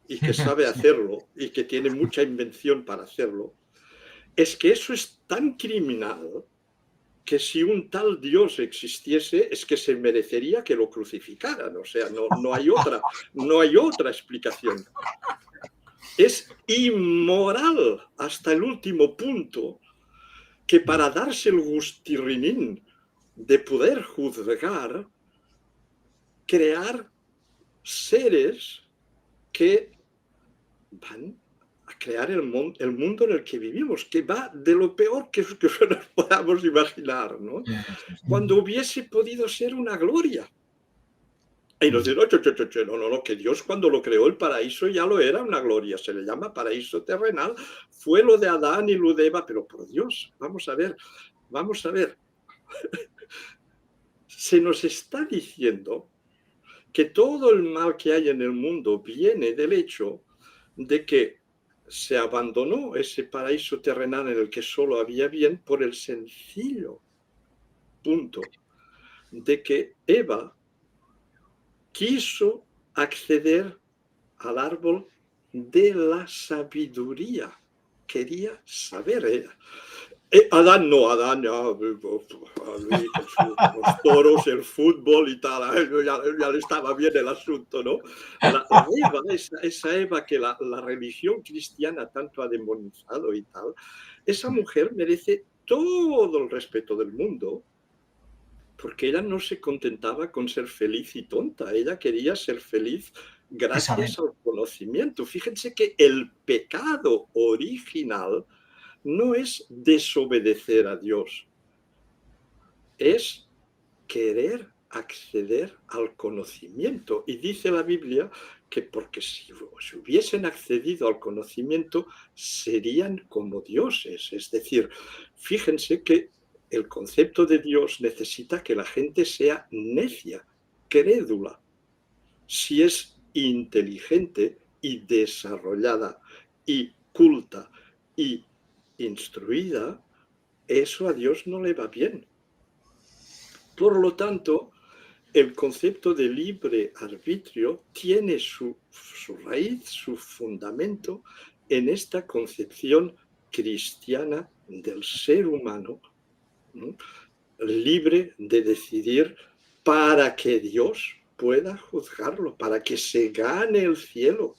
y que sabe hacerlo, y que tiene mucha invención para hacerlo, es que eso es tan criminal que si un tal Dios existiese, es que se merecería que lo crucificaran. O sea, no hay otra explicación. Es inmoral hasta el último punto que para darse el gustirrinín de poder juzgar, crear seres que van a crear el mundo en el que vivimos, que va de lo peor que nos podamos imaginar, ¿no? Cuando hubiese podido ser una gloria. Y nos dicen, no, que Dios cuando lo creó el paraíso ya lo era una gloria, se le llama paraíso terrenal, fue lo de Adán y lo de Eva, pero por Dios, vamos a ver, se nos está diciendo que todo el mal que hay en el mundo viene del hecho de que se abandonó ese paraíso terrenal en el que solo había bien por el sencillo punto de que Eva quiso acceder al árbol de la sabiduría. Quería saber. Adán los toros, el fútbol y tal, ya le estaba bien el asunto, ¿no? Eva, esa Eva que la religión cristiana tanto ha demonizado y tal, esa mujer merece todo el respeto del mundo, Porque ella no se contentaba con ser feliz y tonta, ella quería ser feliz gracias al conocimiento. Fíjense que el pecado original no es desobedecer a Dios, es querer acceder al conocimiento. Y dice la Biblia que porque si hubiesen accedido al conocimiento serían como dioses. Es decir, fíjense que el concepto de Dios necesita que la gente sea necia, crédula. Si es inteligente y desarrollada y culta y instruida, eso a Dios no le va bien. Por lo tanto, el concepto de libre arbitrio tiene su raíz, su fundamento en esta concepción cristiana del ser humano, ¿no?, libre de decidir para que Dios pueda juzgarlo, para que se gane el cielo.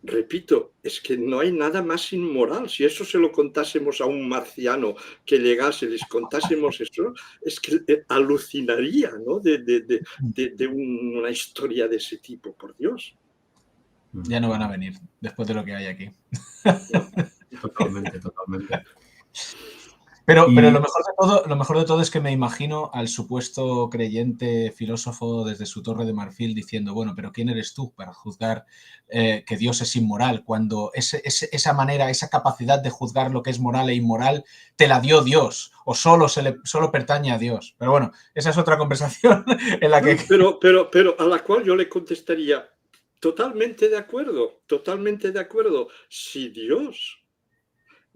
Repito, es que no hay nada más inmoral. Si eso se lo contásemos a un marciano que llegase, les contásemos eso, es que alucinaría, ¿no?, de una historia de ese tipo, por Dios. Ya no van a venir después de lo que hay aquí. ¿No? Totalmente, totalmente. Pero lo mejor de todo es que me imagino al supuesto creyente filósofo desde su torre de marfil diciendo, bueno, pero ¿quién eres tú para juzgar que Dios es inmoral? Cuando esa manera, esa capacidad de juzgar lo que es moral e inmoral, te la dio Dios o solo pertañe a Dios. Pero bueno, esa es otra conversación en la que... Pero a la cual yo le contestaría, totalmente de acuerdo, totalmente de acuerdo. Si Dios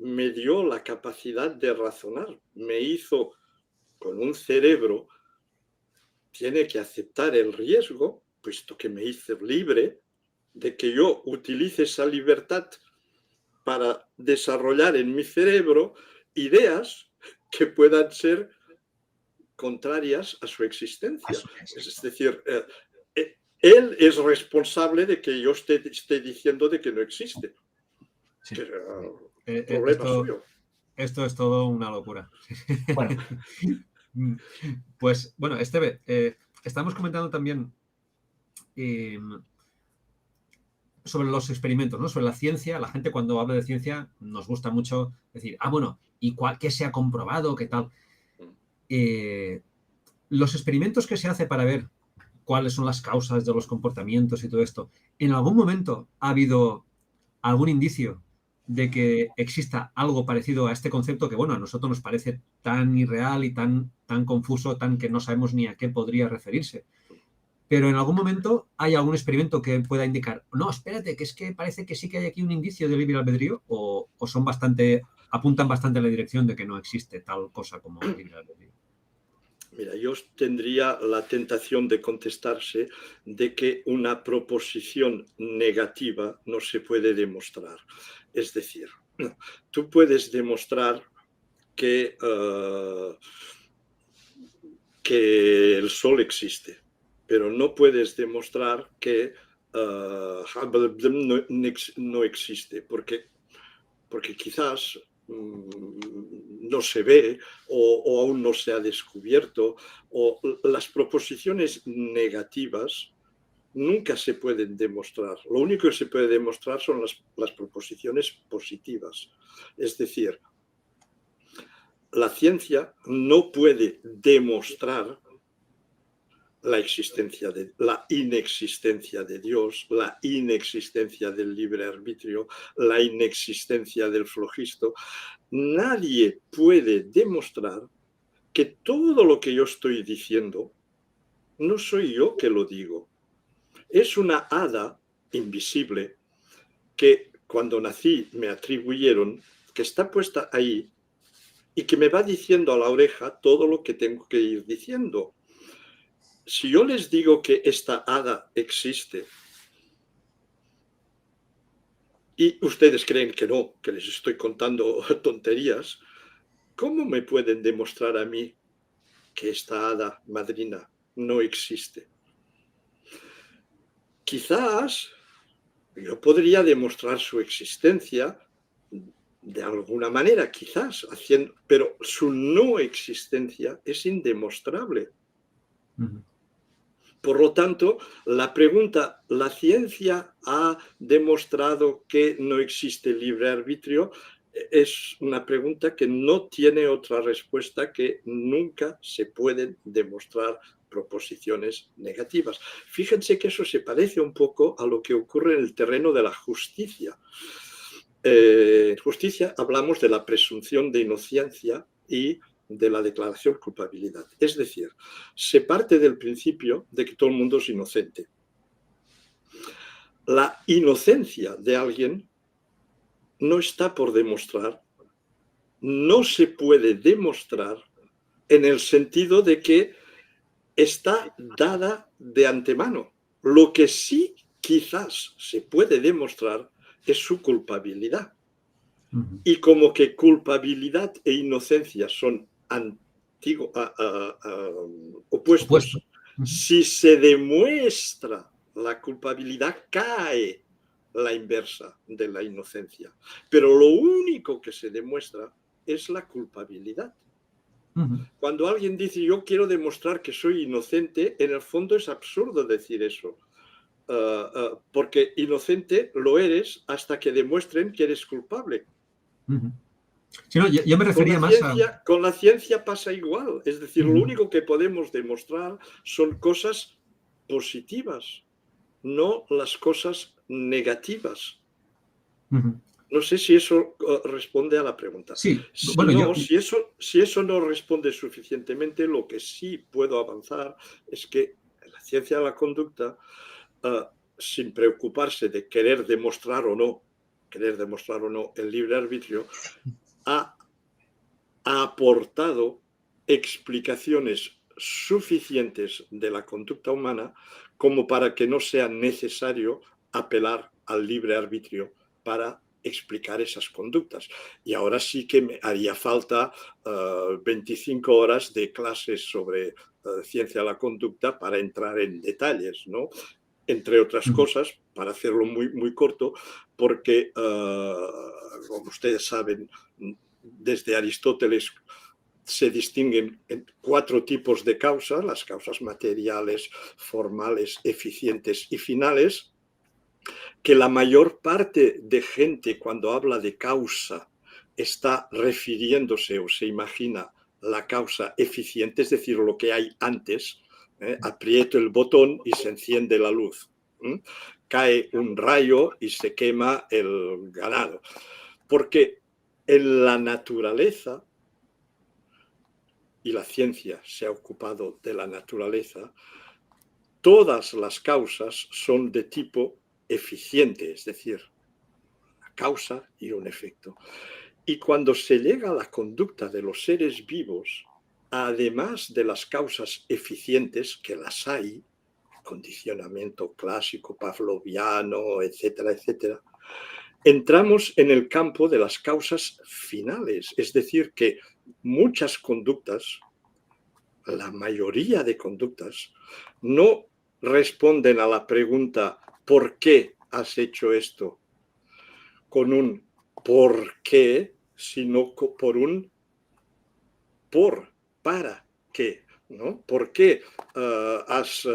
me dio la capacidad de razonar, me hizo con un cerebro, tiene que aceptar el riesgo, puesto que me hizo libre, de que yo utilice esa libertad para desarrollar en mi cerebro ideas que puedan ser contrarias a su existencia. Es decir, él es responsable de que yo esté diciendo de que no existe. Sí. Problema suyo. Esto es todo una locura. Bueno. Pues, bueno, Esteve, estamos comentando también sobre los experimentos, ¿no? Sobre la ciencia. La gente cuando habla de ciencia nos gusta mucho decir, bueno, ¿y qué se ha comprobado? ¿Qué tal? Los experimentos que se hace para ver cuáles son las causas de los comportamientos y todo esto, ¿en algún momento ha habido algún indicio de que exista algo parecido a este concepto que, bueno, a nosotros nos parece tan irreal y tan confuso, tan que no sabemos ni a qué podría referirse? Pero en algún momento hay algún experimento que pueda indicar, no, espérate, que es que parece que sí que hay aquí un indicio de libre albedrío, o son apuntan bastante en la dirección de que no existe tal cosa como libre albedrío. Mira, yo tendría la tentación de contestarse de que una proposición negativa no se puede demostrar. Es decir, tú puedes demostrar que el Sol existe, pero no puedes demostrar que no existe, porque quizás no se ve o aún no se ha descubierto, o las proposiciones negativas nunca se pueden demostrar. Lo único que se puede demostrar son las proposiciones positivas. Es decir, la ciencia no puede demostrar la inexistencia de Dios, la inexistencia del libre arbitrio, la inexistencia del flogisto. Nadie puede demostrar que todo lo que yo estoy diciendo no soy yo que lo digo. Es una hada invisible que cuando nací me atribuyeron, que está puesta ahí y que me va diciendo a la oreja todo lo que tengo que ir diciendo. Si yo les digo que esta hada existe y ustedes creen que no, que les estoy contando tonterías, ¿cómo me pueden demostrar a mí que esta hada madrina no existe? Quizás yo podría demostrar su existencia de alguna manera, quizás, pero su no existencia es indemostrable. Por lo tanto, la pregunta, ¿la ciencia ha demostrado que no existe libre arbitrio? Es una pregunta que no tiene otra respuesta que nunca se pueden demostrar proposiciones negativas. Fíjense que eso se parece un poco a lo que ocurre en el terreno de la justicia. En justicia hablamos de la presunción de inocencia y de la declaración de culpabilidad. Es decir, se parte del principio de que todo el mundo es inocente. La inocencia de alguien no está por demostrar, no se puede demostrar en el sentido de que está dada de antemano. Lo que sí quizás se puede demostrar es su culpabilidad. Y como que culpabilidad e inocencia son opuestos, si se demuestra la culpabilidad, cae la inversa de la inocencia. Pero lo único que se demuestra es la culpabilidad. Cuando alguien dice yo quiero demostrar que soy inocente, en el fondo es absurdo decir eso. Porque inocente lo eres hasta que demuestren que eres culpable. Sí, no, yo me refería con la ciencia pasa igual. Es decir, lo único que podemos demostrar son cosas positivas, no las cosas negativas. No sé si eso responde a la pregunta. Sí, bueno, si eso no responde suficientemente, lo que sí puedo avanzar es que en la ciencia de la conducta, sin preocuparse de querer demostrar o no el libre arbitrio, ha aportado explicaciones suficientes de la conducta humana como para que no sea necesario apelar al libre arbitrio para explicar esas conductas. Y ahora sí que me haría falta 25 horas de clases sobre ciencia de la conducta para entrar en detalles, ¿no? Entre otras cosas, para hacerlo muy, muy corto, porque, como ustedes saben, desde Aristóteles se distinguen en 4 tipos de causas: las causas materiales, formales, eficientes y finales, que la mayor parte de gente cuando habla de causa está refiriéndose o se imagina la causa eficiente, es decir, lo que hay antes. Aprieto el botón y se enciende la luz. Cae un rayo y se quema el ganado. Porque en la naturaleza, y la ciencia se ha ocupado de la naturaleza, todas las causas son de tipo eficiente, es decir, una causa y un efecto. Y cuando se llega a la conducta de los seres vivos, además de las causas eficientes, que las hay, condicionamiento clásico, pavloviano, etcétera, etcétera, entramos en el campo de las causas finales, es decir, que muchas conductas, la mayoría de conductas, no responden a la pregunta ¿por qué has hecho esto? Con un ¿por qué? Sino por un ¿para qué? ¿No? ¿Por qué has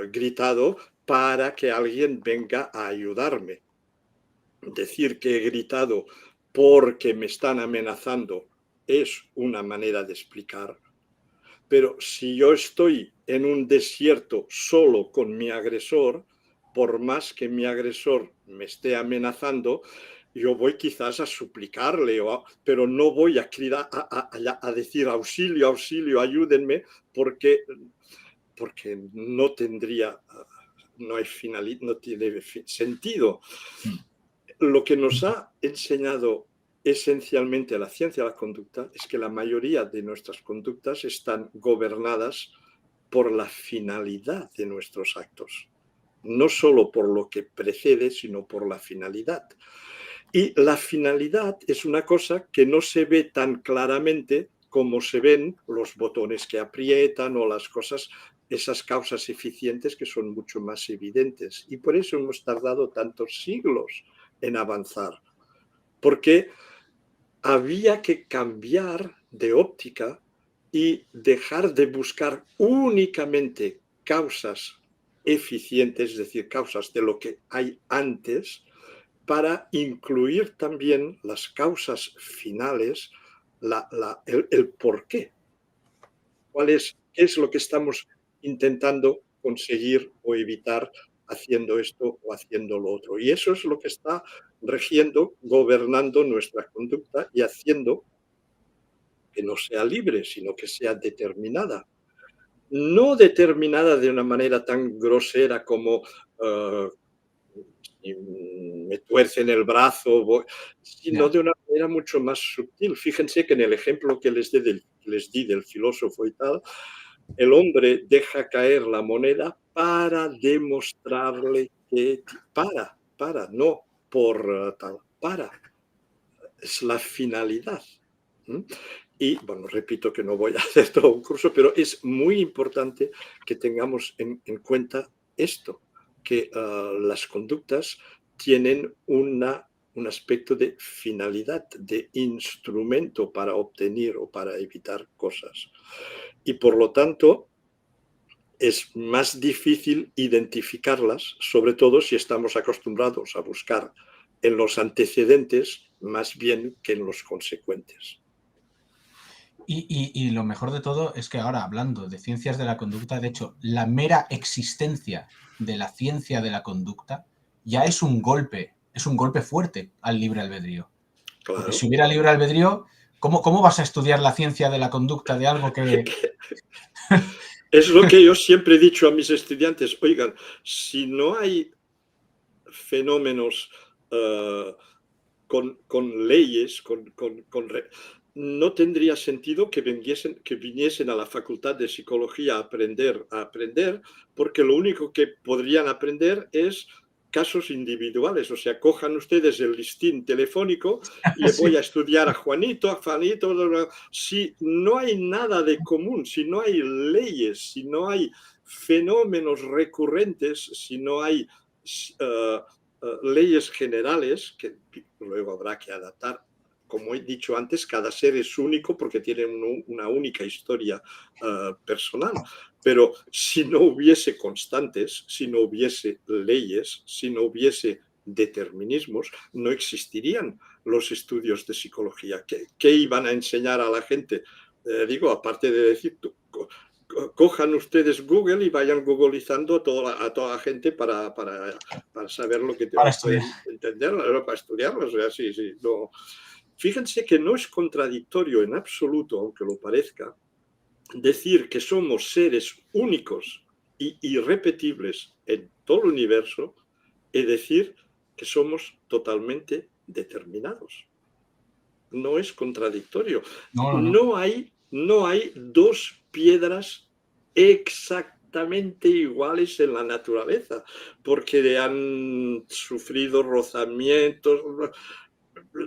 gritado? Para que alguien venga a ayudarme. Decir que he gritado porque me están amenazando es una manera de explicar. Pero si yo estoy en un desierto solo con mi agresor, por más que mi agresor me esté amenazando, yo voy quizás a suplicarle, pero no voy a decir auxilio, auxilio, ayúdenme, porque no tendría, no tiene sentido. Lo que nos ha enseñado esencialmente la ciencia de la conducta es que la mayoría de nuestras conductas están gobernadas por la finalidad de nuestros actos. No solo por lo que precede, sino por la finalidad. Y la finalidad es una cosa que no se ve tan claramente como se ven los botones que aprietan o las cosas, esas causas eficientes que son mucho más evidentes. Y por eso hemos tardado tantos siglos en avanzar. Porque había que cambiar de óptica y dejar de buscar únicamente causas eficientes, es decir, causas de lo que hay antes, para incluir también las causas finales, el por qué. ¿Qué es lo que estamos intentando conseguir o evitar haciendo esto o haciendo lo otro? Y eso es lo que está regiendo, gobernando nuestra conducta y haciendo que no sea libre, sino que sea determinada. No determinada de una manera tan grosera como si me tuercen el brazo, sino de una manera mucho más sutil. Fíjense que en el ejemplo que les di del filósofo y tal, el hombre deja caer la moneda para demostrarle que no por tal, es la finalidad. Y bueno, repito que no voy a hacer todo un curso, pero es muy importante que tengamos en cuenta esto, que las conductas tienen un aspecto de finalidad, de instrumento para obtener o para evitar cosas. Y por lo tanto, es más difícil identificarlas, sobre todo si estamos acostumbrados a buscar en los antecedentes más bien que en los consecuentes. Y lo mejor de todo es que ahora, hablando de ciencias de la conducta, de hecho, la mera existencia de la ciencia de la conducta ya es un golpe fuerte al libre albedrío. Claro. Porque si hubiera libre albedrío, ¿cómo vas a estudiar la ciencia de la conducta de algo que... Es lo que yo siempre he dicho a mis estudiantes. Oigan, si no hay fenómenos con leyes, no tendría sentido que viniesen a la Facultad de Psicología a aprender, porque lo único que podrían aprender es casos individuales. O sea, cojan ustedes el listín telefónico y le voy a estudiar a Juanito, a Fanito. Si no hay nada de común, si no hay leyes, si no hay fenómenos recurrentes, si no hay leyes generales, que luego habrá que adaptar. Como he dicho antes, cada ser es único porque tiene una única historia personal. Pero si no hubiese constantes, si no hubiese leyes, si no hubiese determinismos, no existirían los estudios de psicología. ¿Qué iban a enseñar a la gente? Digo, aparte de decir, cojan ustedes Google y vayan googleizando a toda la gente para saber lo que pueden entender, para estudiarlo. O sea, sí, no. Fíjense que no es contradictorio en absoluto, aunque lo parezca, decir que somos seres únicos e irrepetibles en todo el universo y decir que somos totalmente determinados. No es contradictorio. No hay dos piedras exactamente iguales en la naturaleza, porque han sufrido rozamientos.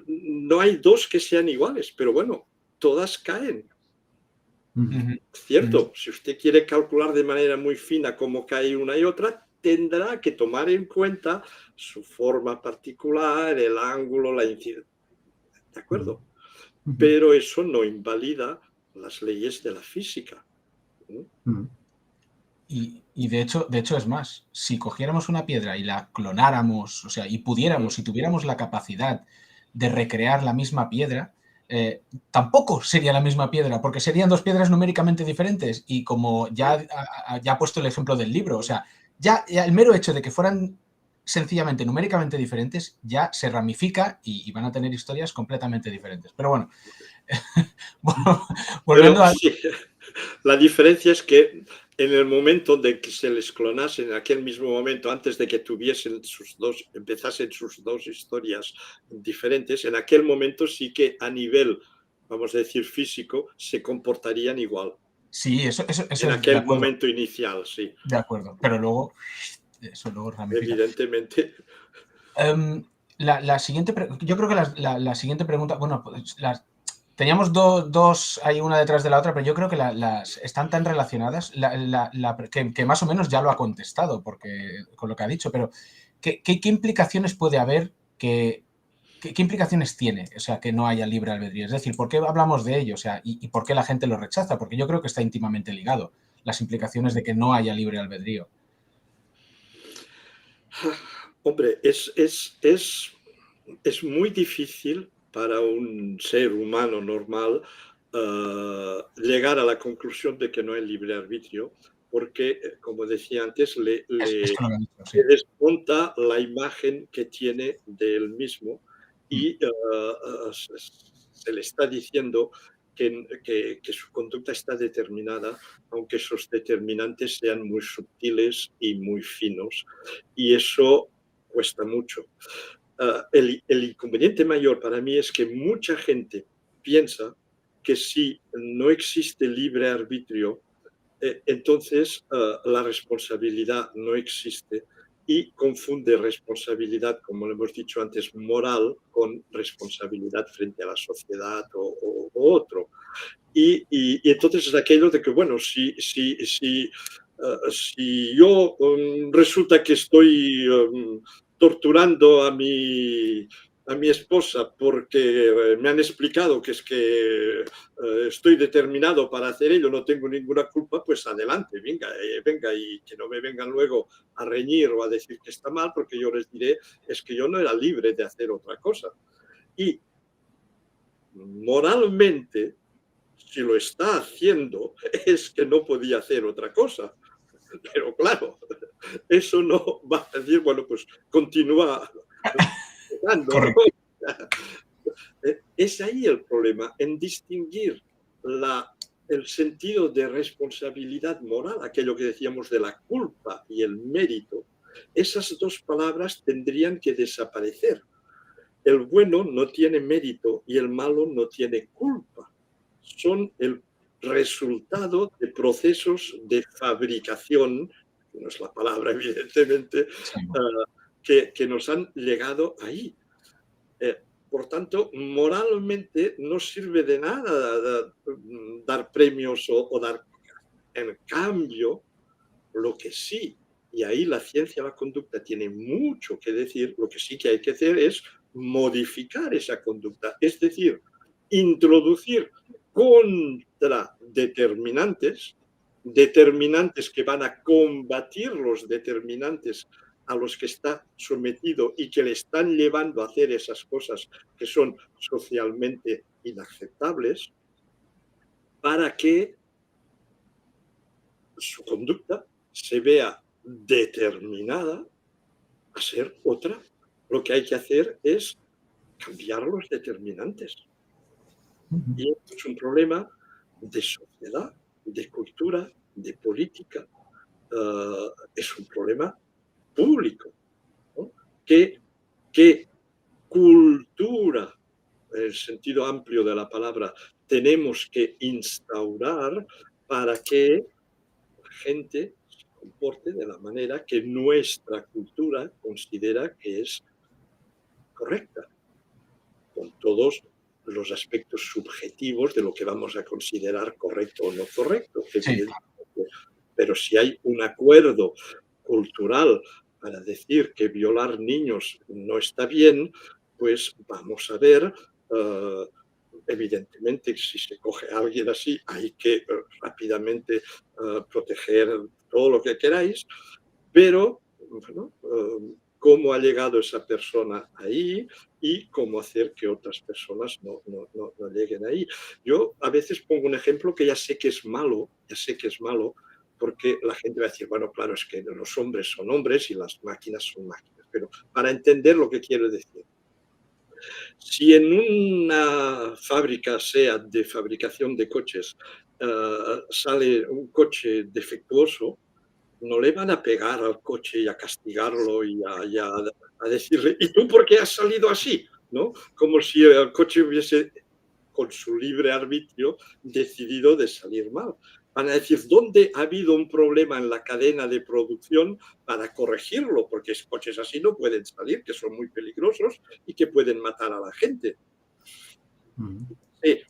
No hay dos que sean iguales, pero bueno, todas caen. Cierto, si usted quiere calcular de manera muy fina cómo cae una y otra, tendrá que tomar en cuenta su forma particular, el ángulo, la incidencia. ¿De acuerdo? Pero eso no invalida las leyes de la física. Y de hecho es más, si cogiéramos una piedra y la clonáramos, o sea, y pudiéramos, si tuviéramos la capacidad de recrear la misma piedra, tampoco sería la misma piedra, porque serían dos piedras numéricamente diferentes. Y como ya ha puesto el ejemplo del libro, o sea, ya el mero hecho de que fueran sencillamente numéricamente diferentes ya se ramifica y van a tener historias completamente diferentes. Pero bueno, volviendo a... Sí, la diferencia es que en el momento de que se les clonasen, en aquel mismo momento, antes de que empezasen sus dos historias diferentes, en aquel momento sí que a nivel, vamos a decir, físico, se comportarían igual. Sí, eso en aquel momento inicial, sí. De acuerdo, pero luego eso luego ramifica. Evidentemente. La siguiente, yo creo que la siguiente pregunta, bueno, pues teníamos dos ahí una detrás de la otra, pero yo creo que las están tan relacionadas que más o menos ya lo ha contestado porque con lo que ha dicho, pero ¿qué implicaciones puede haber que ¿qué implicaciones tiene? O sea, que no haya libre albedrío. Es decir, ¿por qué hablamos de ello? O sea, ¿y por qué la gente lo rechaza? Porque yo creo que está íntimamente ligado, las implicaciones de que no haya libre albedrío. Hombre, es muy difícil para un ser humano normal llegar a la conclusión de que no hay libre arbitrio, porque, como decía antes, Esto lo había dicho, sí. le desmonta la imagen que tiene de él mismo y se le está diciendo que su conducta está determinada, aunque esos determinantes sean muy sutiles y muy finos. Y eso cuesta mucho. El inconveniente mayor para mí es que mucha gente piensa que si no existe libre arbitrio, entonces la responsabilidad no existe y confunde responsabilidad, como lo hemos dicho antes, moral con responsabilidad frente a la sociedad o otro. Y entonces es aquello de que, bueno, si yo resulta que estoy torturando a mi esposa porque me han explicado que es que estoy determinado para hacer ello, no tengo ninguna culpa, pues adelante, venga y que no me vengan luego a reñir o a decir que está mal, porque yo les diré, es que yo no era libre de hacer otra cosa. Y moralmente, si lo está haciendo, es que no podía hacer otra cosa. Pero claro, eso no va a decir, bueno, pues continúa jugando, ¿no? Es ahí el problema, en distinguir el sentido de responsabilidad moral, aquello que decíamos de la culpa y el mérito. Esas dos palabras tendrían que desaparecer. El bueno no tiene mérito y el malo no tiene culpa. Son el resultado de procesos de fabricación, no es la palabra evidentemente, que nos han llegado ahí. Por tanto, moralmente no sirve de nada dar premios o dar... En cambio, lo que sí, y ahí la ciencia de la conducta tiene mucho que decir, lo que sí que hay que hacer es modificar esa conducta, es decir, introducir contradeterminantes, determinantes que van a combatir los determinantes a los que está sometido y que le están llevando a hacer esas cosas que son socialmente inaceptables, para que su conducta se vea determinada a ser otra. Lo que hay que hacer es cambiar los determinantes. Y esto es un problema de sociedad, de cultura, de política. Es un problema público, ¿no? ¿Qué cultura, en el sentido amplio de la palabra, tenemos que instaurar para que la gente se comporte de la manera que nuestra cultura considera que es correcta, con todos los aspectos subjetivos de lo que vamos a considerar correcto o no correcto. Sí. Pero si hay un acuerdo cultural para decir que violar niños no está bien, pues vamos a ver, evidentemente, si se coge a alguien así, hay que rápidamente proteger todo lo que queráis, pero bueno, cómo ha llegado esa persona ahí y cómo hacer que otras personas no lleguen ahí. Yo a veces pongo un ejemplo que ya sé que es malo, porque la gente va a decir, bueno, claro, es que los hombres son hombres y las máquinas son máquinas, pero para entender lo que quiero decir. Si en una fábrica, sea de fabricación de coches, sale un coche defectuoso, no le van a pegar al coche y a castigarlo y a decirle, ¿y tú por qué has salido así? ¿No? Como si el coche hubiese, con su libre arbitrio, decidido de salir mal. Van a decir, ¿dónde ha habido un problema en la cadena de producción para corregirlo? Porque coches así no pueden salir, que son muy peligrosos y que pueden matar a la gente. Sí,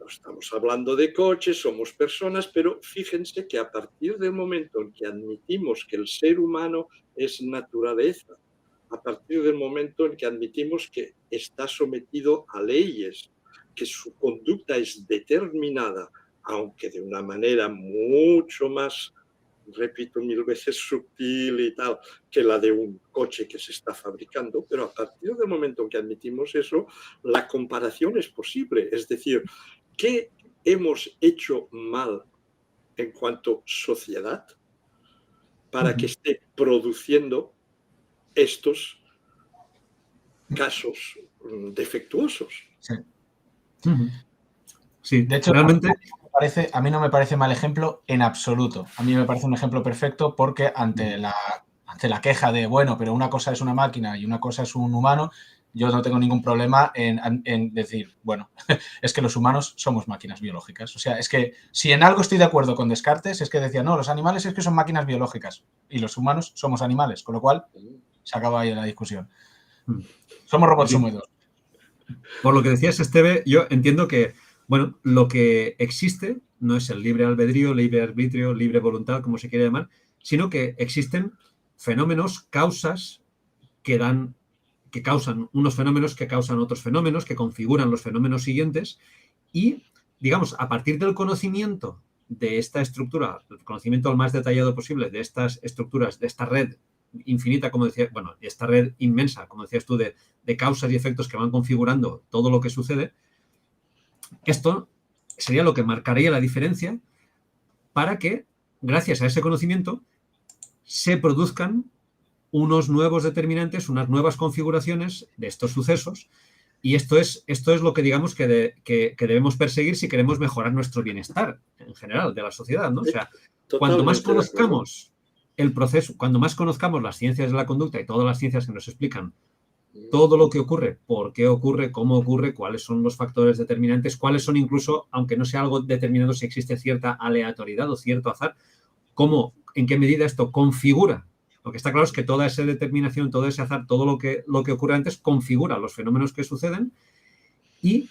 no estamos hablando de coches, somos personas, pero fíjense que a partir del momento en que admitimos que el ser humano es naturaleza, a partir del momento en que admitimos que está sometido a leyes, que su conducta es determinada, aunque de una manera mucho más, repito 1000 veces, sutil y tal, que la de un coche que se está fabricando, pero a partir del momento en que admitimos eso, la comparación es posible. Es decir, ¿qué hemos hecho mal en cuanto sociedad para que esté produciendo estos casos defectuosos? Sí. Sí, De hecho, realmente. a mí no me parece mal ejemplo en absoluto. A mí me parece un ejemplo perfecto porque ante la queja de, bueno, pero una cosa es una máquina y una cosa es un humano, yo no tengo ningún problema en decir, bueno, es que los humanos somos máquinas biológicas. O sea, es que si en algo estoy de acuerdo con Descartes, es que decía, no, los animales es que son máquinas biológicas y los humanos somos animales, con lo cual se acaba ahí la discusión. Somos robots Sí. húmedos. Por lo que decías, Esteve, yo entiendo que, bueno, lo que existe no es el libre albedrío, libre arbitrio, libre voluntad, como se quiere llamar, sino que existen fenómenos, causas que causan unos fenómenos que causan otros fenómenos, que configuran los fenómenos siguientes y, digamos, a partir del conocimiento de esta estructura, el conocimiento al más detallado posible de estas estructuras, de esta red infinita, como decía, bueno, esta red inmensa, como decías tú, de causas y efectos que van configurando todo lo que sucede, esto sería lo que marcaría la diferencia para que, gracias a ese conocimiento, se produzcan unos nuevos determinantes, unas nuevas configuraciones de estos sucesos. Y esto es lo que digamos que debemos perseguir si queremos mejorar nuestro bienestar en general de la sociedad, ¿no? O sea, cuanto más conozcamos el proceso, cuando más conozcamos las ciencias de la conducta y todas las ciencias que nos explican todo lo que ocurre, por qué ocurre, cómo ocurre, cuáles son los factores determinantes, cuáles son incluso, aunque no sea algo determinado, si existe cierta aleatoriedad o cierto azar, cómo, en qué medida esto configura. Lo que está claro es que toda esa determinación, todo ese azar, todo lo que ocurre antes configura los fenómenos que suceden y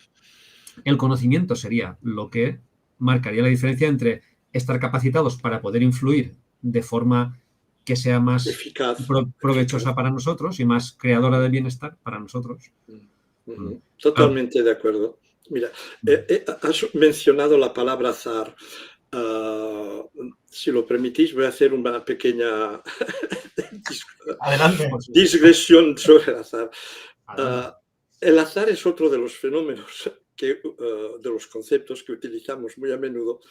el conocimiento sería lo que marcaría la diferencia entre estar capacitados para poder influir de forma que sea más eficaz, provechosa para nosotros y más creadora de bienestar para nosotros. Totalmente de acuerdo. Mira, has mencionado la palabra azar. Si lo permitís, voy a hacer una pequeña digresión sobre el azar. El azar es otro de los fenómenos, de los conceptos que utilizamos muy a menudo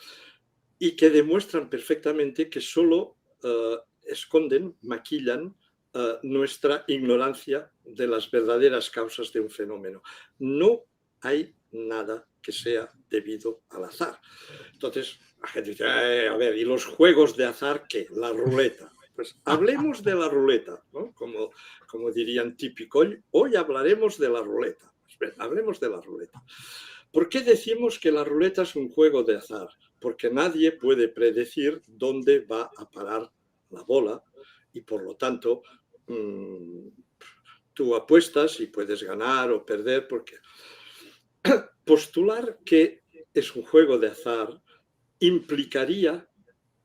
y que demuestran perfectamente que solo esconden, maquillan nuestra ignorancia de las verdaderas causas de un fenómeno. No hay nada que sea debido al azar. Entonces, la gente dice, a ver, ¿y los juegos de azar qué? La ruleta. Pues hablemos de la ruleta, ¿no? Como dirían típico, hoy hablaremos de la ruleta. Pues, bien, hablemos de la ruleta. ¿Por qué decimos que la ruleta es un juego de azar? Porque nadie puede predecir dónde va a parar la bola y por lo tanto tú apuestas y puedes ganar o perder porque postular que es un juego de azar implicaría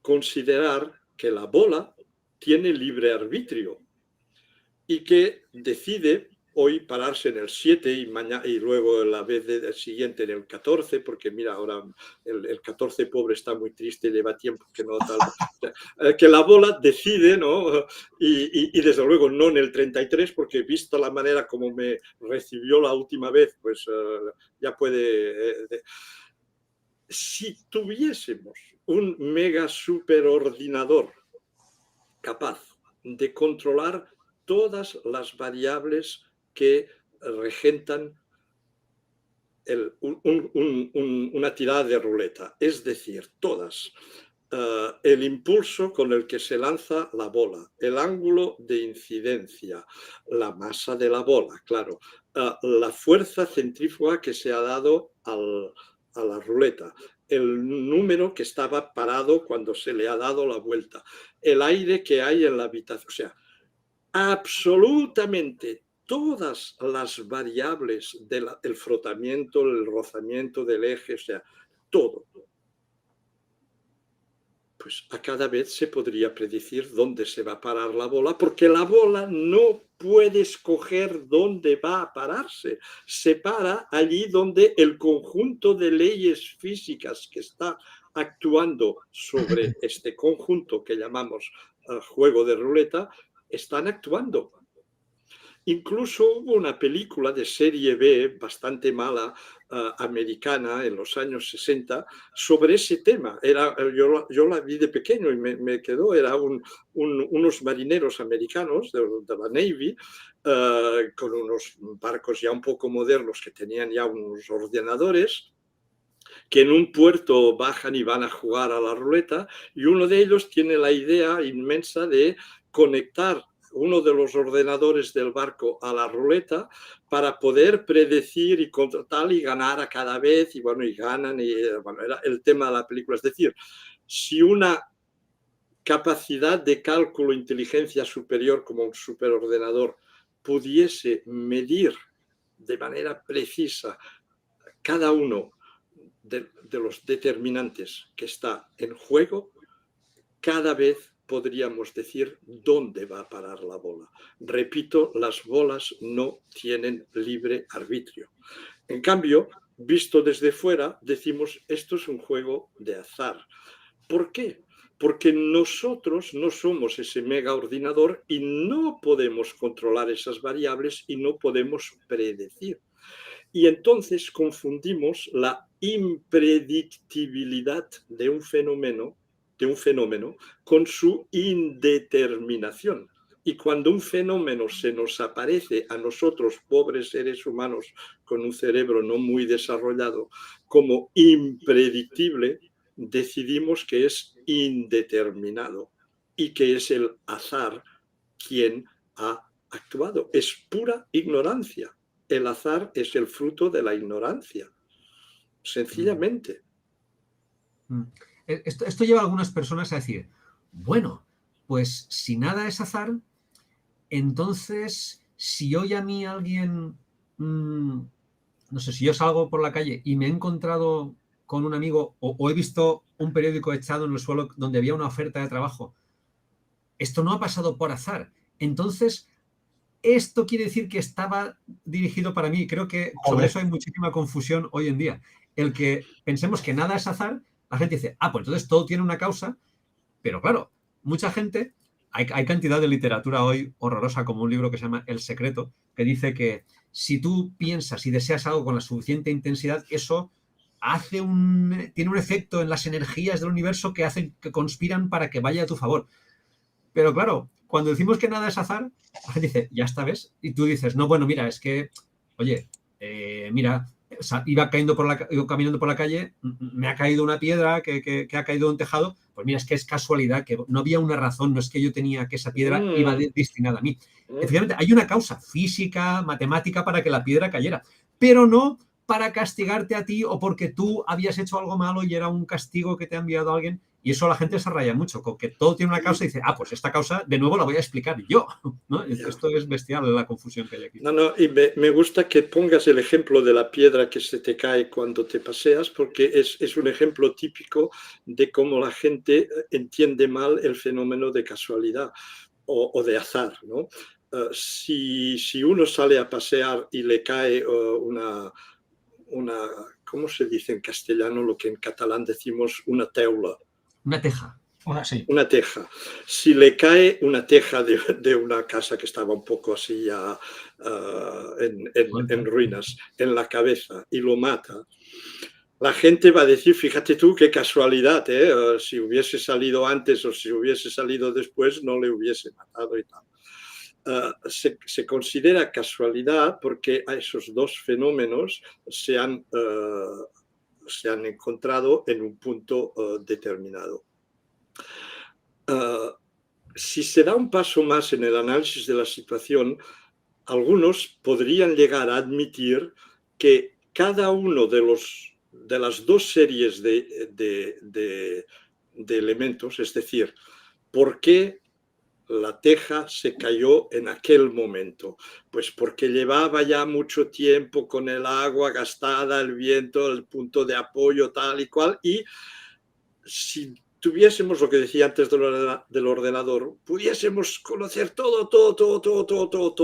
considerar que la bola tiene libre arbitrio y que decide hoy pararse en el 7 y luego la vez siguiente en el 14, porque mira, ahora el 14 pobre está muy triste, lleva tiempo que no tal. Que la bola decide, ¿no? Y desde luego no en el 33, porque vista la manera como me recibió la última vez, pues ya puede... Si tuviésemos un mega superordenador capaz de controlar todas las variables que regentan una tirada de ruleta, es decir, todas. El impulso con el que se lanza la bola, el ángulo de incidencia, la masa de la bola, claro, la fuerza centrífuga que se ha dado a la ruleta, el número que estaba parado cuando se le ha dado la vuelta, el aire que hay en la habitación, o sea, absolutamente todas las variables del frotamiento, el rozamiento del eje, o sea, todo. Pues a cada vez se podría predecir dónde se va a parar la bola, porque la bola no puede escoger dónde va a pararse. Se para allí donde el conjunto de leyes físicas que está actuando sobre este conjunto que llamamos juego de ruleta, están actuando. Incluso hubo una película de serie B bastante mala, americana, en los años 60, sobre ese tema. Yo la vi de pequeño y me quedó, era unos marineros americanos de la Navy, con unos barcos ya un poco modernos que tenían ya unos ordenadores, que en un puerto bajan y van a jugar a la ruleta, y uno de ellos tiene la idea inmensa de conectar uno de los ordenadores del barco a la ruleta para poder predecir y contratar y ganar a cada vez, y bueno, y ganan, y bueno, era el tema de la película. Es decir, si una capacidad de cálculo, inteligencia superior como un superordenador pudiese medir de manera precisa cada uno de los determinantes que está en juego, cada vez podríamos decir dónde va a parar la bola. Repito, las bolas no tienen libre arbitrio. En cambio, visto desde fuera, decimos esto es un juego de azar. ¿Por qué? Porque nosotros no somos ese mega ordenador y no podemos controlar esas variables y no podemos predecir. Y entonces confundimos la impredictibilidad de un fenómeno con su indeterminación. Y cuando un fenómeno se nos aparece a nosotros, pobres seres humanos con un cerebro no muy desarrollado, como impredictible, decidimos que es indeterminado y que es el azar quien ha actuado. Es pura ignorancia. El azar es el fruto de la ignorancia, sencillamente. Esto lleva a algunas personas a decir, bueno, pues si nada es azar, entonces si hoy a mí alguien, no sé, si yo salgo por la calle y me he encontrado con un amigo o he visto un periódico echado en el suelo donde había una oferta de trabajo, esto no ha pasado por azar. Entonces, esto quiere decir que estaba dirigido para mí. Creo que sobre eso hay muchísima confusión hoy en día. El que pensemos que nada es azar, la gente dice, pues entonces todo tiene una causa, pero claro, mucha gente, hay cantidad de literatura hoy horrorosa, como un libro que se llama El Secreto, que dice que si tú piensas y deseas algo con la suficiente intensidad, eso tiene un efecto en las energías del universo que conspiran para que vaya a tu favor. Pero claro, cuando decimos que nada es azar, la gente dice, ya está, ¿ves? Y tú dices, no, bueno, mira, es que, oye, mira, iba caminando por la calle, me ha caído una piedra que ha caído en un tejado, pues mira, es que es casualidad, que no había una razón, no es que yo tenía que esa piedra iba destinada a mí. Efectivamente, hay una causa física, matemática para que la piedra cayera, pero no para castigarte a ti o porque tú habías hecho algo malo y era un castigo que te ha enviado alguien. Y eso la gente se raya mucho, con que todo tiene una causa y dice, pues esta causa de nuevo la voy a explicar yo, ¿no? Esto es bestial, la confusión que hay aquí. No, y me gusta que pongas el ejemplo de la piedra que se te cae cuando te paseas, porque es un ejemplo típico de cómo la gente entiende mal el fenómeno de casualidad o de azar, ¿no? Si uno sale a pasear y le cae una, ¿cómo se dice en castellano lo que en catalán decimos una teula? Una teja. Una teja. Si le cae una teja de una casa que estaba un poco así ya en ruinas en la cabeza y lo mata, la gente va a decir, fíjate tú qué casualidad, si hubiese salido antes o si hubiese salido después no le hubiese matado y tal. Se considera casualidad porque a esos dos fenómenos se han encontrado en un punto determinado. Si se da un paso más en el análisis de la situación, algunos podrían llegar a admitir que cada uno de las dos series de elementos, es decir, ¿por qué la teja se cayó en aquel momento? Pues porque llevaba ya mucho tiempo con el agua gastada, el viento, el punto de apoyo tal y cual, y si tuviésemos lo que decía antes del ordenador, pudiésemos conocer todo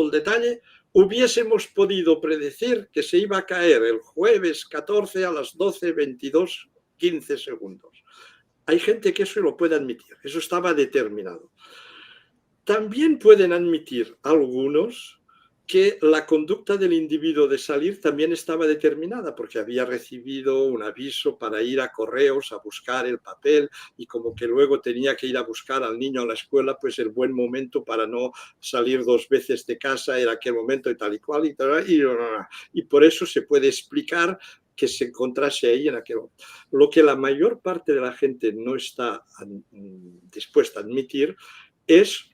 el detalle, hubiésemos podido predecir que se iba a caer el jueves 14 a las 12:22:15 segundos. Hay gente que eso lo puede admitir, eso estaba determinado. También pueden admitir algunos que la conducta del individuo de salir también estaba determinada porque había recibido un aviso para ir a correos a buscar el papel y como que luego tenía que ir a buscar al niño a la escuela, pues el buen momento para no salir 2 veces de casa era aquel momento y tal y cual y por eso se puede explicar que se encontrase ahí en aquel momento. Lo que la mayor parte de la gente no está dispuesta a admitir es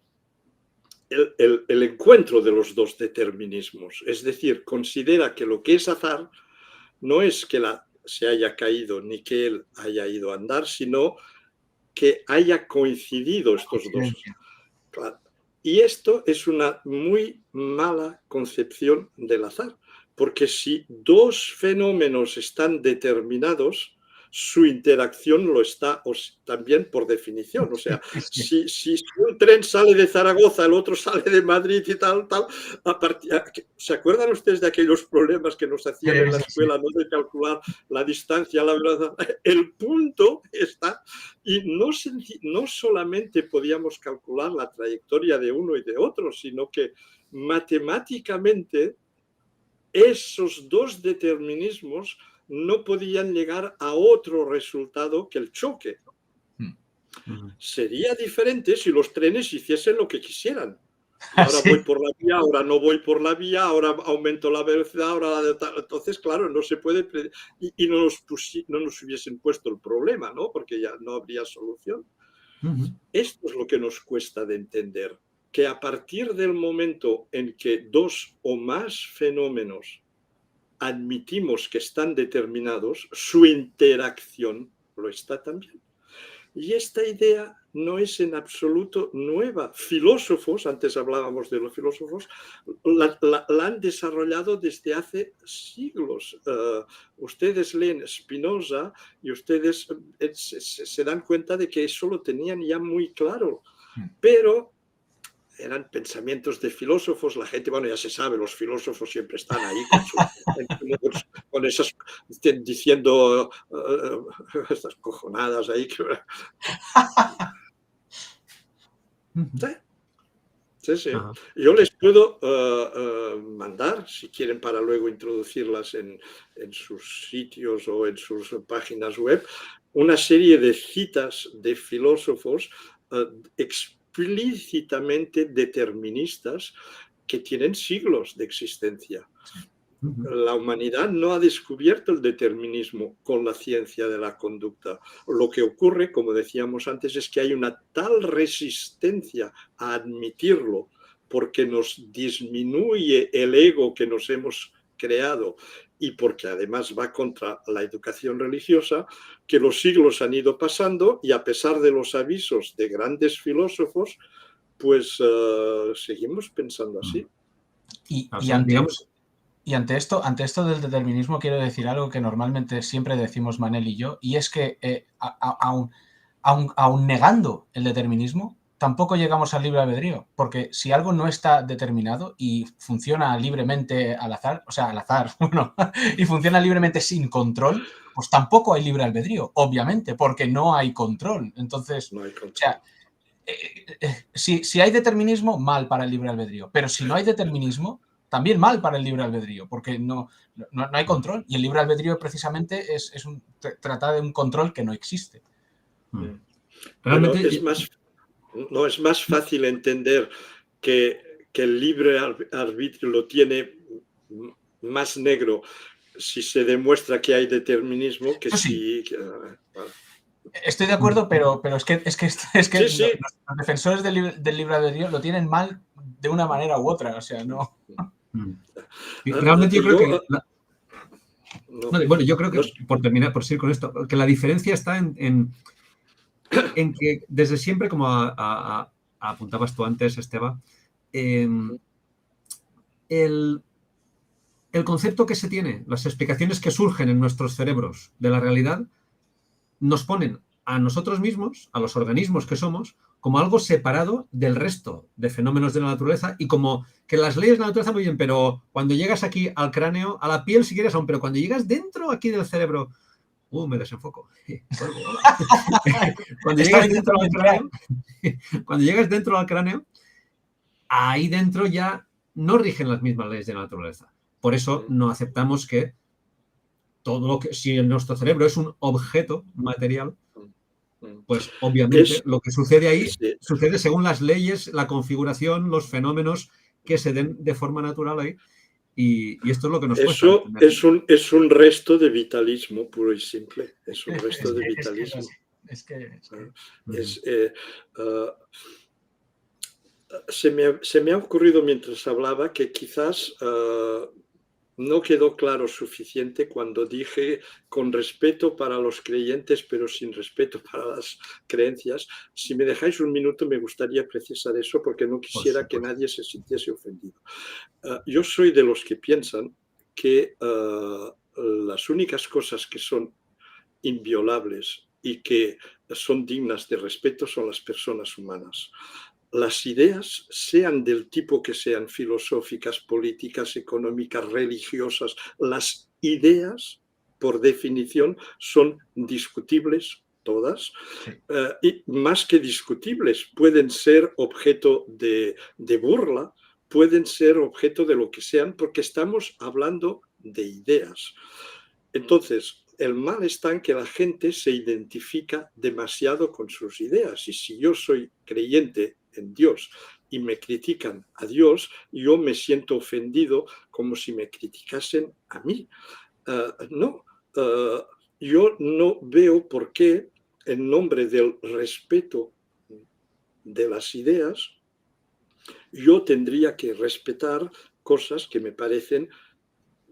el encuentro de los dos determinismos. Es decir, considera que lo que es azar no es que se haya caído ni que él haya ido a andar, sino que haya coincidido estos dos. Claro. Y esto es una muy mala concepción del azar, porque si 2 fenómenos están determinados, su interacción lo está también por definición. O sea, si un tren sale de Zaragoza, el otro sale de Madrid y tal, ¿se acuerdan ustedes de aquellos problemas que nos hacían en la escuela, no de calcular la distancia, la verdad? El punto está, y no solamente podíamos calcular la trayectoria de uno y de otro, sino que matemáticamente esos 2 determinismos no podían llegar a otro resultado que el choque. Sería diferente si los trenes hiciesen lo que quisieran. Ahora voy por la vía, ahora no voy por la vía, ahora aumento la velocidad, ahora entonces, claro, no se puede y no nos hubiesen puesto el problema, ¿no? Porque ya no habría solución. Esto es lo que nos cuesta de entender, que a partir del momento en que 2 o más fenómenos admitimos que están determinados, su interacción lo está también. Y esta idea no es en absoluto nueva. Filósofos, antes hablábamos de los filósofos, la han desarrollado desde hace siglos. Ustedes leen Spinoza y ustedes se dan cuenta de que eso lo tenían ya muy claro. Pero eran pensamientos de filósofos, la gente, bueno, ya se sabe, los filósofos siempre están ahí con esas, diciendo estas cojonadas ahí. Sí. Yo les puedo mandar, si quieren, para luego introducirlas en sus sitios o en sus páginas web, una serie de citas de filósofos explícitamente deterministas que tienen siglos de existencia. La humanidad no ha descubierto el determinismo con la ciencia de la conducta. Lo que ocurre, como decíamos antes, es que hay una tal resistencia a admitirlo porque nos disminuye el ego que nos hemos creado y porque además va contra la educación religiosa, que los siglos han ido pasando y a pesar de los avisos de grandes filósofos, pues seguimos pensando así. Y ante esto del determinismo quiero decir algo que normalmente siempre decimos Manel y yo, y es que aun negando el determinismo, tampoco llegamos al libre albedrío, porque si algo no está determinado y funciona libremente al azar, bueno, y funciona libremente sin control, pues tampoco hay libre albedrío, obviamente, porque no hay control. Entonces, no hay control. O sea, si hay determinismo, mal para el libre albedrío, pero si no hay determinismo, también mal para el libre albedrío, porque no hay control, y el libre albedrío precisamente trata de un control que no existe. Realmente es más fácil entender que el libre arbitrio lo tiene más negro si se demuestra que hay determinismo que sí. Estoy de acuerdo, pero es que sí. Los defensores del libre albedrío lo tienen mal de una manera u otra, o sea, no. Realmente yo creo que yo creo que por seguir con esto, que la diferencia está en que desde siempre, como apuntabas tú antes, Esteba, el concepto que se tiene, las explicaciones que surgen en nuestros cerebros de la realidad, nos ponen a nosotros mismos, a los organismos que somos, como algo separado del resto de fenómenos de la naturaleza y como que las leyes de la naturaleza muy bien, pero cuando llegas aquí al cráneo, a la piel si quieres aún, pero cuando llegas dentro aquí del cerebro, me desenfoco. Cuando llegas dentro del cráneo, cuando llegas dentro del cráneo, ahí dentro ya no rigen las mismas leyes de la naturaleza. Por eso no aceptamos que todo lo que, si nuestro cerebro es un objeto material, pues obviamente lo que sucede ahí sucede según las leyes, la configuración, los fenómenos que se den de forma natural ahí. Y esto es lo que nos cuesta. Eso es un resto de vitalismo puro y simple. Es un resto de vitalismo. Se me ha ocurrido mientras hablaba que quizás no quedó claro suficiente cuando dije con respeto para los creyentes, pero sin respeto para las creencias. Si me dejáis un minuto, me gustaría precisar eso porque no quisiera que nadie se sintiese ofendido. Yo soy de los que piensan que las únicas cosas que son inviolables y que son dignas de respeto son las personas humanas. Las ideas, sean del tipo que sean, filosóficas, políticas, económicas, religiosas, las ideas, por definición, son discutibles todas, y más que discutibles, pueden ser objeto de burla, pueden ser objeto de lo que sean, porque estamos hablando de ideas. Entonces, el mal está en que la gente se identifica demasiado con sus ideas, y si yo soy creyente en Dios y me critican a Dios, yo me siento ofendido como si me criticasen a mí. Yo no veo por qué, en nombre del respeto de las ideas, yo tendría que respetar cosas que me parecen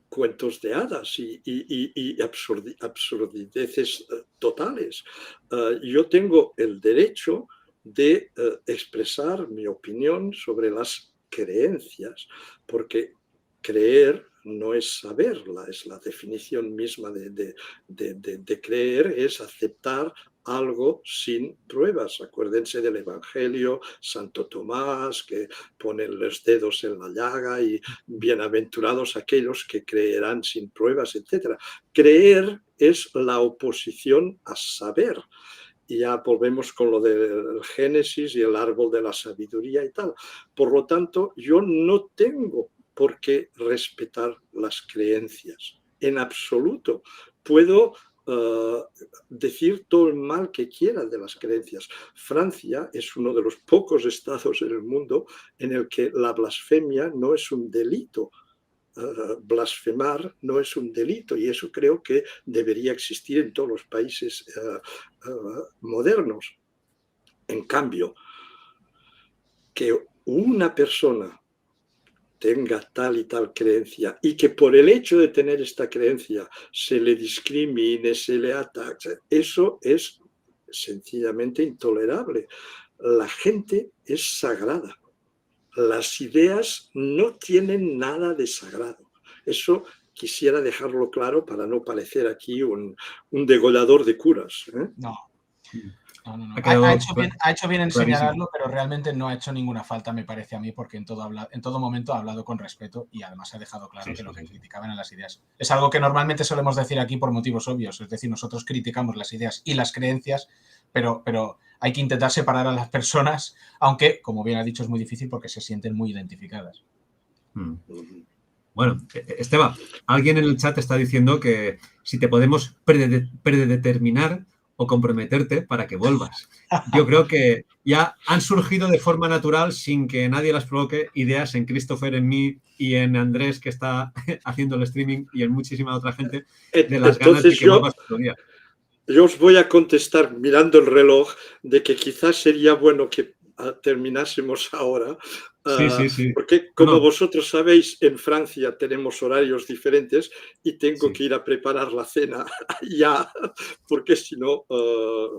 cuentos de hadas y absurdideces totales. Yo tengo el derecho de expresar mi opinión sobre las creencias, porque creer no es saberla, es la definición misma de creer, es aceptar algo sin pruebas. Acuérdense del Evangelio, Santo Tomás, que pone los dedos en la llaga y bienaventurados aquellos que creerán sin pruebas, etc. Creer es la oposición a saber. Y ya volvemos con lo del Génesis y el árbol de la sabiduría y tal. Por lo tanto, yo no tengo por qué respetar las creencias, en absoluto. Puedo decir todo el mal que quiera de las creencias. Francia es uno de los pocos estados en el mundo en el que la blasfemia no es un delito. Blasfemar no es un delito, y eso creo que debería existir en todos los países modernos. En cambio, que una persona tenga tal y tal creencia y que por el hecho de tener esta creencia se le discrimine, se le ataque, eso es sencillamente intolerable. La gente es sagrada. Las ideas no tienen nada de sagrado. Eso quisiera dejarlo claro para no parecer aquí un degollador de curas. No. Ha hecho bien en señalarlo, pero realmente no ha hecho ninguna falta, me parece a mí, porque en todo momento ha hablado con respeto y además ha dejado claro que lo que criticaban eran las ideas. Es algo que normalmente solemos decir aquí por motivos obvios, es decir, nosotros criticamos las ideas y las creencias, pero hay que intentar separar a las personas, aunque, como bien ha dicho, es muy difícil porque se sienten muy identificadas. Bueno, Esteban, alguien en el chat está diciendo que si te podemos predeterminar o comprometerte para que vuelvas. Yo creo que ya han surgido de forma natural, sin que nadie las provoque, ideas en Christopher, en mí y en Andrés, que está haciendo el streaming, y en muchísima otra gente, de las ganas de que vuelvas otro día. Yo os voy a contestar mirando el reloj de que quizás sería bueno que terminásemos ahora, sí. porque como vosotros sabéis, en Francia tenemos horarios diferentes y tengo que ir a preparar la cena ya, porque si no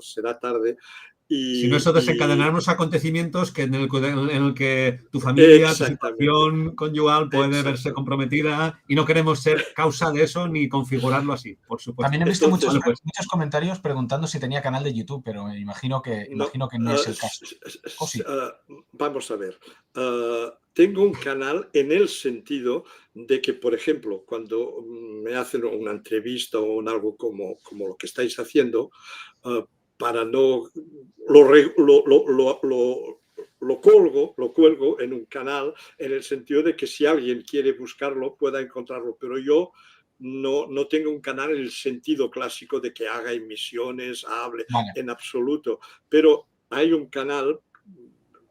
será tarde. Si no, eso desencadenará unos acontecimientos en el que tu familia, tu situación conyugal puede verse comprometida y no queremos ser causa de eso ni configurarlo así, por supuesto. También he visto muchos comentarios preguntando si tenía canal de YouTube, pero imagino que no es el caso. Sí. Vamos a ver. Tengo un canal en el sentido de que, por ejemplo, cuando me hacen una entrevista o algo como lo que estáis haciendo, para no lo cuelgo en un canal en el sentido de que si alguien quiere buscarlo pueda encontrarlo, pero yo no tengo un canal en el sentido clásico de que haga emisiones, hable, en absoluto, pero hay un canal,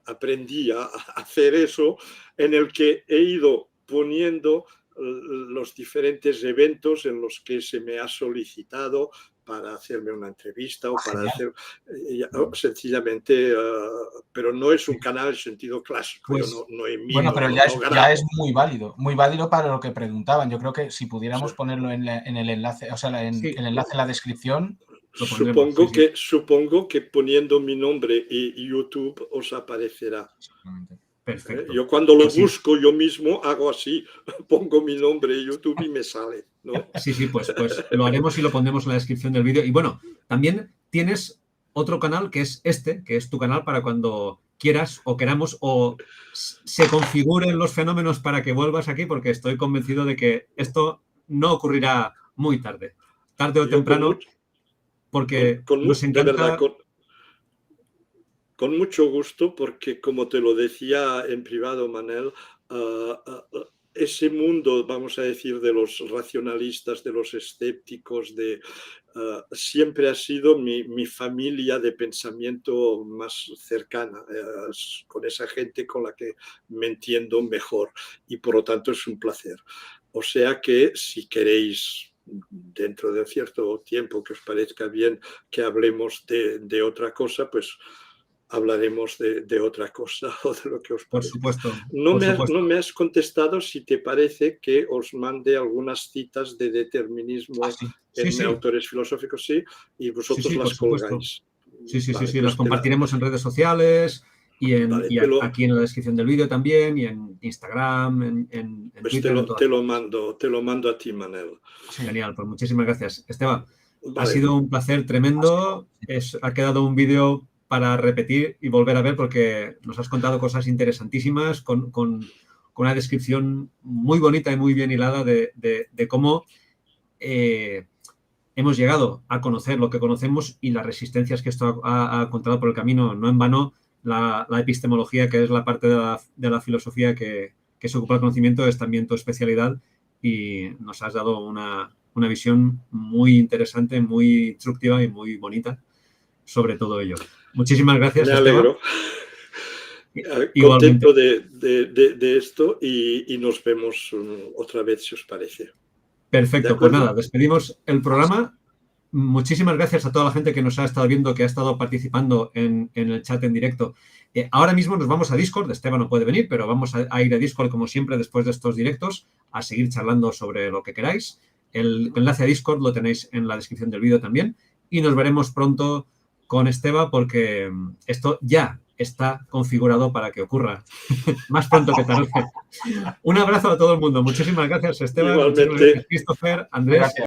aprendí a hacer eso, en el que he ido poniendo los diferentes eventos en los que se me ha solicitado para hacerme una entrevista o para hacer sencillamente, pero no es un canal en sentido clásico. Pues, yo no emito, bueno, pero ya es muy válido para lo que preguntaban. Yo creo que si pudiéramos ponerlo en el enlace, o sea, el enlace en la descripción. Supongo que poniendo mi nombre y YouTube os aparecerá. Perfecto. Yo cuando lo busco yo mismo hago así, pongo mi nombre en YouTube y me sale, ¿no? Sí, pues lo haremos y lo pondremos en la descripción del vídeo. Y bueno, también tienes otro canal que es que es tu canal para cuando quieras o queramos o se configuren los fenómenos para que vuelvas aquí, porque estoy convencido de que esto no ocurrirá muy tarde o temprano, porque nos encanta... De verdad, con mucho gusto, porque como te lo decía en privado, Manel, ese mundo, vamos a decir, de los racionalistas, de los escépticos, siempre ha sido mi familia de pensamiento más cercana, con esa gente con la que me entiendo mejor y por lo tanto es un placer. O sea que si queréis, dentro de cierto tiempo que os parezca bien que hablemos de otra cosa, pues hablaremos de otra cosa o de lo que os parece. Por supuesto. No me has contestado si te parece que os mande algunas citas de determinismo en autores filosóficos, sí, y vosotros las colgáis. Sí, las compartiremos en redes sociales y aquí en la descripción del vídeo también, y en Instagram, en pues Twitter. Te lo mando a ti, Manel. Genial, pues muchísimas gracias. Esteban, ha sido un placer tremendo. Ha quedado un vídeo para repetir y volver a ver porque nos has contado cosas interesantísimas con una descripción muy bonita y muy bien hilada de cómo hemos llegado a conocer lo que conocemos y las resistencias que esto ha encontrado por el camino. No en vano la epistemología, que es la parte de la filosofía que se ocupa del conocimiento, es también tu especialidad y nos has dado una visión muy interesante, muy instructiva y muy bonita sobre todo ello. Muchísimas gracias, Me alegro. Contento de esto y nos vemos otra vez, si os parece. Perfecto, pues nada, despedimos el programa. Muchísimas gracias a toda la gente que nos ha estado viendo, que ha estado participando en el chat en directo. Ahora mismo nos vamos a Discord. Esteban no puede venir, pero vamos a ir a Discord, como siempre, después de estos directos, a seguir charlando sobre lo que queráis. El enlace a Discord lo tenéis en la descripción del vídeo también. Y nos veremos pronto con Esteban, porque esto ya está configurado para que ocurra más pronto que tarde. Un abrazo a todo el mundo. Muchísimas gracias, Esteban. Igualmente. Muchísimas gracias, Christopher, Andrés. Gracias.